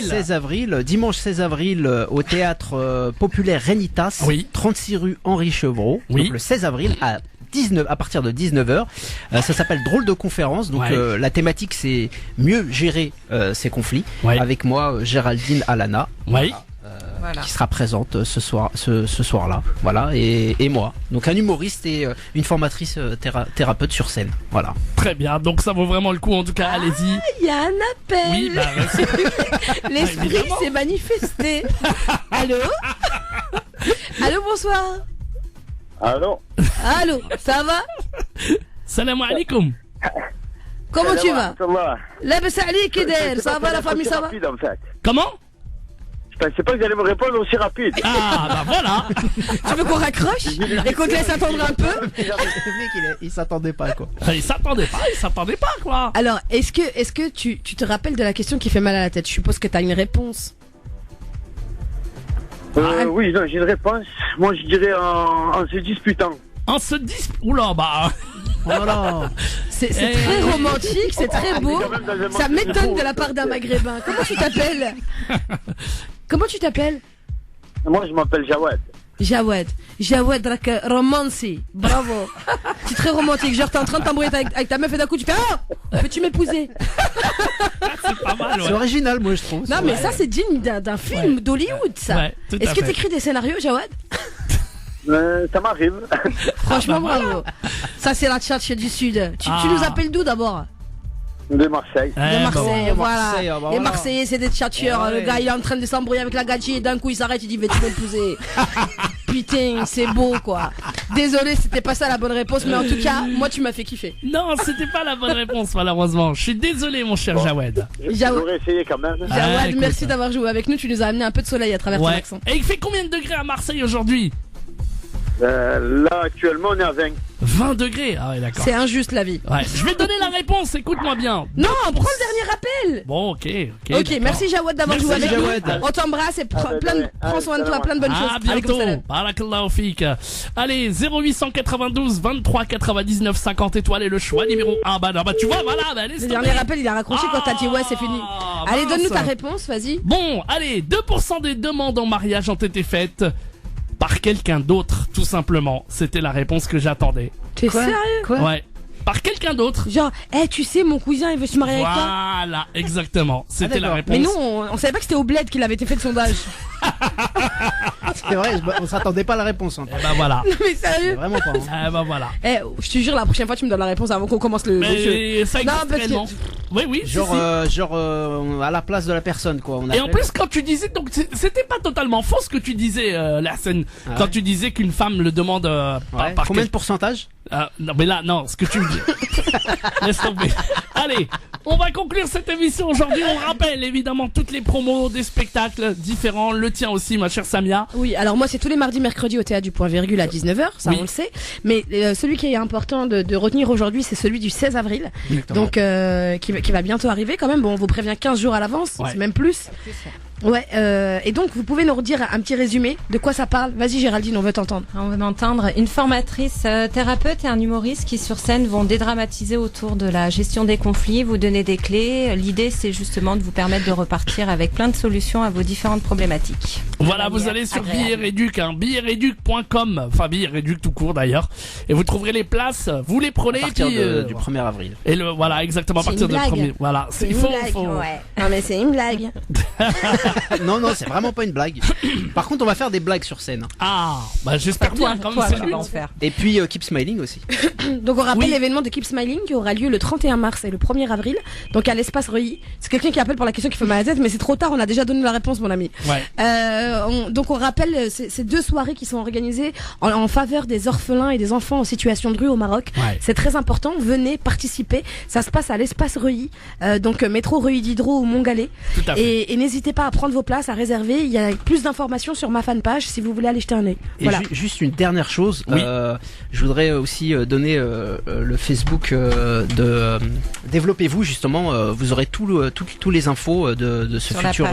16 avril, dimanche 16 avril, au théâtre populaire Renitas, Oui. 36 rue Henri Chevreau. Oui. Donc le 16 avril à partir de 19h. Ça s'appelle Drôle de conférence. Donc Ouais. la thématique c'est mieux gérer ces conflits. Ouais. Avec moi Géraldine Alana. Oui. Voilà. qui sera présente ce soir-là. Voilà, et moi. Donc un humoriste et une formatrice thérapeute sur scène. Voilà. Très bien, donc ça vaut vraiment le coup en tout cas, allez-y. Il y a un appel. Oui, bah vas-y. L'esprit évidemment. s'est manifesté. Allô? Allô, bonsoir. Allô. Allô, ça va? Salam alaikum. Comment tu vas? Salam. La bessa Ali Kidel, ça va la famille, ça va? Rapide, en fait. Comment? Je pensais pas que vous allez me répondre aussi rapide. Ah bah voilà. Tu veux qu'on raccroche? Écoute, laisse attendre un peu. Le mec, il s'attendait pas, quoi. Il s'attendait pas quoi. Alors, est-ce que tu te rappelles de la question qui fait mal à la tête? Je suppose que t'as une réponse. Oui, non, j'ai une réponse. Moi, je dirais en se disputant. En se disputant. Oula, bah. Voilà. C'est très romantique, c'est très beau. quand même dans un Ça monde m'étonne de de la part d'un maghrébin. Comment tu t'appelles? Comment tu t'appelles? Moi, je m'appelle Jawad. Jawad, rak romancy. Bravo. C'est très romantique. Genre, t'es en train de t'embrouiller avec ta meuf et d'un coup tu fais ah, peux-tu m'épouser? C'est pas mal, C'est ouais. original, moi, je trouve. Non, mais ça, c'est digne d'un film d'Hollywood, ça. Ouais, tout à Est-ce que fait. t'écris des scénarios, Jawad? Ça m'arrive. Franchement, bravo. Ça, c'est la tchatche du Sud. Tu nous appelles d'où d'abord? De Marseille. Eh, De Marseille, bon, voilà. Marseille, bah Les voilà. Marseillais, c'est des tchatcheurs. Ouais. Le gars, il est en train de s'embrouiller avec la gadji et d'un coup, il s'arrête, il dit, vais-tu m'épouser? Putain, c'est beau, quoi. Désolé, c'était pas ça la bonne réponse, mais en tout cas, moi, tu m'as fait kiffer. Non, c'était pas la bonne réponse malheureusement. Je suis désolé mon cher Jawed. Jawad, J'aurais essayé quand même. Jawad, écoute. merci d'avoir joué avec nous. Tu nous as amené un peu de soleil à travers ton Ouais. accent. Et il fait combien de degrés à Marseille aujourd'hui? Là, actuellement, on est à 20. 20 degrés. Ah ouais, d'accord. C'est injuste, la vie. Ouais. Je vais donner la réponse, écoute-moi bien. Non, prends le dernier appel. Bon, ok. Ok, d'accord. merci Jawad d'avoir Merci, joué avec Jawad. nous. On t'embrasse et prends soin de toi, plein de bonnes Ah, choses. Alaykoum bientôt. salam. Barakallahu fik. Allez, 0892 23 99 50 étoiles et le choix numéro 1. Bah, non, bah, tu vois, voilà, bah, laisse Le tomber. dernier appel, il a raccroché quand t'as dit ouais, c'est fini. Allez, mince. donne-nous ta réponse, vas-y. Bon, allez, 2% des demandes en mariage ont été faites par quelqu'un d'autre, tout simplement. C'était la réponse que j'attendais. T'es sérieux? Quoi? Ouais. Par quelqu'un d'autre. Genre, tu sais, mon cousin, il veut se marier avec toi. Voilà, exactement. C'était la d'accord. réponse. Mais nous, on savait pas que c'était au bled qu'il avait été fait le sondage. C'est vrai, on s'attendait pas à la réponse. Hein. Eh ben voilà. Non, mais sérieux? Vraiment pas. Hein. Eh ben voilà. Je te jure, la prochaine fois, tu me donnes la réponse avant qu'on commence le jeu. Mais ça Non, existe parce que- réellement. Oui, oui. si, Genre, si. à la place de la personne, quoi. On Et en appelle. plus, quand tu disais, donc c'était pas totalement faux ce que tu disais, Larsen, Ah quand ouais. tu disais qu'une femme le demande Ouais. par Combien de quel- pourcentage? non, mais là, non, ce que tu me dis. Laisse tomber. Allez, on va conclure cette émission aujourd'hui. On rappelle évidemment toutes les promos des spectacles différents. Le tien aussi, ma chère Samia. Oui, alors moi c'est tous les mardis, mercredis au théâtre du Point Virgule à 19h, ça Oui. on le sait. Mais celui qui est important de retenir aujourd'hui, c'est celui du 16 avril. Exactement. Donc qui va bientôt arriver quand même. Bon, on vous prévient 15 jours à l'avance, Ouais. c'est même plus. Ouais, et donc vous pouvez nous redire un petit résumé de quoi ça parle. Vas-y Géraldine, on veut t'entendre. On va entendre une formatrice thérapeute et un humoriste qui sur scène vont dédramatiser autour de la gestion des conflits, vous donner des clés. L'idée c'est justement de vous permettre de repartir avec plein de solutions à vos différentes problématiques. Voilà, vous allez sur Billet-Réduc, billetreduc.com, enfin Billet-Réduc tout court d'ailleurs, et vous trouverez les places, vous les prenez, À partir puis, du 1er avril. et voilà, exactement, à C'est partir une du blague. premier, voilà, C'est il une faut, blague, faut- ouais. Non mais c'est une blague. Non, non, c'est vraiment pas une blague. Par contre, on va faire des blagues sur scène. Ah, bah j'espère bien, comme toi, c'est tu le vas en but. faire. Et puis, Keep Smiling aussi. Donc on rappelle Oui. l'événement de Keep Smiling qui aura lieu le 31 mars et le 1er avril. Donc à l'espace Reuilly. C'est quelqu'un qui appelle pour la question qui fait mal à la tête, mais c'est trop tard, on a déjà donné la réponse mon ami. Ouais. Donc on rappelle ces deux soirées qui sont organisées en faveur des orphelins et des enfants en situation de rue au Maroc. Ouais. C'est très important, venez participer. Ça se passe à l'espace Reuilly, donc métro Reuilly Diderot ou Montgalais. Tout à fait. Et n'hésitez pas à prendre vos places, à réserver. Il y a plus d'informations sur ma fanpage si vous voulez aller jeter un œil. Et Voilà. juste une dernière chose, Oui. je voudrais aussi donner le Facebook de Développez-vous justement. Vous aurez tous les infos de ce Sur futur.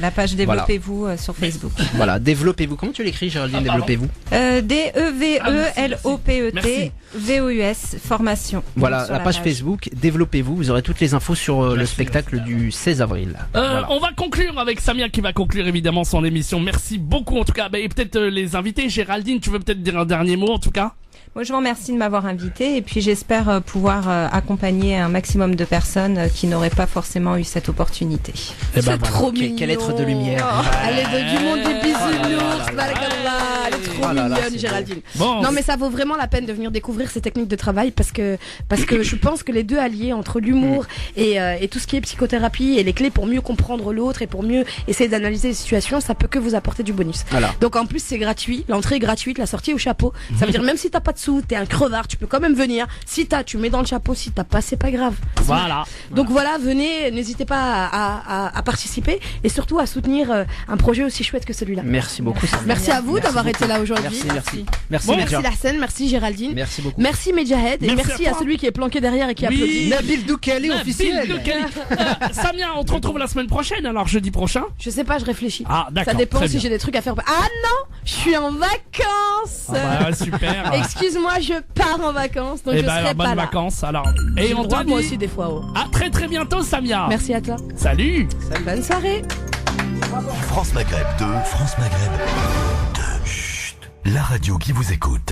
la page Développez-vous sur Facebook. Voilà, Développez-vous. Comment tu l'écris, Géraldine? pardon. Développez-vous. D-E-V-E-L-O-P-E-T V-O-U-S formation. Voilà, Sur la page Facebook. Développez-vous. Vous aurez toutes les infos sur le spectacle du 16 avril. Voilà. On va conclure avec Samia qui va conclure évidemment son émission. Merci beaucoup en tout cas. Et peut-être les invités. Géraldine, tu veux peut-être dire un dernier mot en tout cas? Moi, je vous remercie de m'avoir invité et puis j'espère pouvoir accompagner un maximum de personnes qui n'auraient pas forcément eu cette opportunité. Eh ben, C'est trop mignon. Quel être de lumière. Elle est du monde des bisounours, barakallah. Elle est trop Oh là là, mignonne, c'est Géraldine. Bon, Non mais ça vaut vraiment la peine de venir découvrir ces techniques de travail parce que je pense que les deux alliés entre l'humour et tout ce qui est psychothérapie et les clés pour mieux comprendre l'autre et pour mieux essayer d'analyser les situations, ça peut que vous apporter du bonus. Voilà. Donc en plus c'est gratuit, l'entrée est gratuite, la sortie au chapeau. Ça veut dire même si t'as pas de sous, t'es un crevard, tu peux quand même venir. Si t'as, tu mets dans le chapeau. Si t'as pas, c'est pas grave. voilà. Donc voilà, venez, n'hésitez pas à participer et surtout à soutenir un projet aussi chouette que celui-là. Merci beaucoup. Samia. Merci à vous d'avoir été là aujourd'hui. Merci. Merci Bon, Medja. Merci Lahsen, merci Géraldine. Merci beaucoup. Merci Medjahed et Merci merci à à toi. celui qui est planqué derrière et qui Oui. applaudit. Nabil Doukali Nabil officiel. Doukali. Samia, on te retrouve la semaine prochaine, alors jeudi prochain. Je sais pas, je réfléchis. Ah, d'accord. Ça dépend très si bien. j'ai des trucs à faire. Ah non, je suis en vacances. Ah bah, super. Excuse-moi, je pars en vacances, donc Et je ben serai alors, pas bonnes là. vacances. Alors, J'ai et le on droit, te moi dit aussi des fois. Oh. à très très bientôt, Samia. Merci à toi. Salut. Bonne soirée. France Maghreb 2, France Maghreb 2. Chut, la radio qui vous écoute.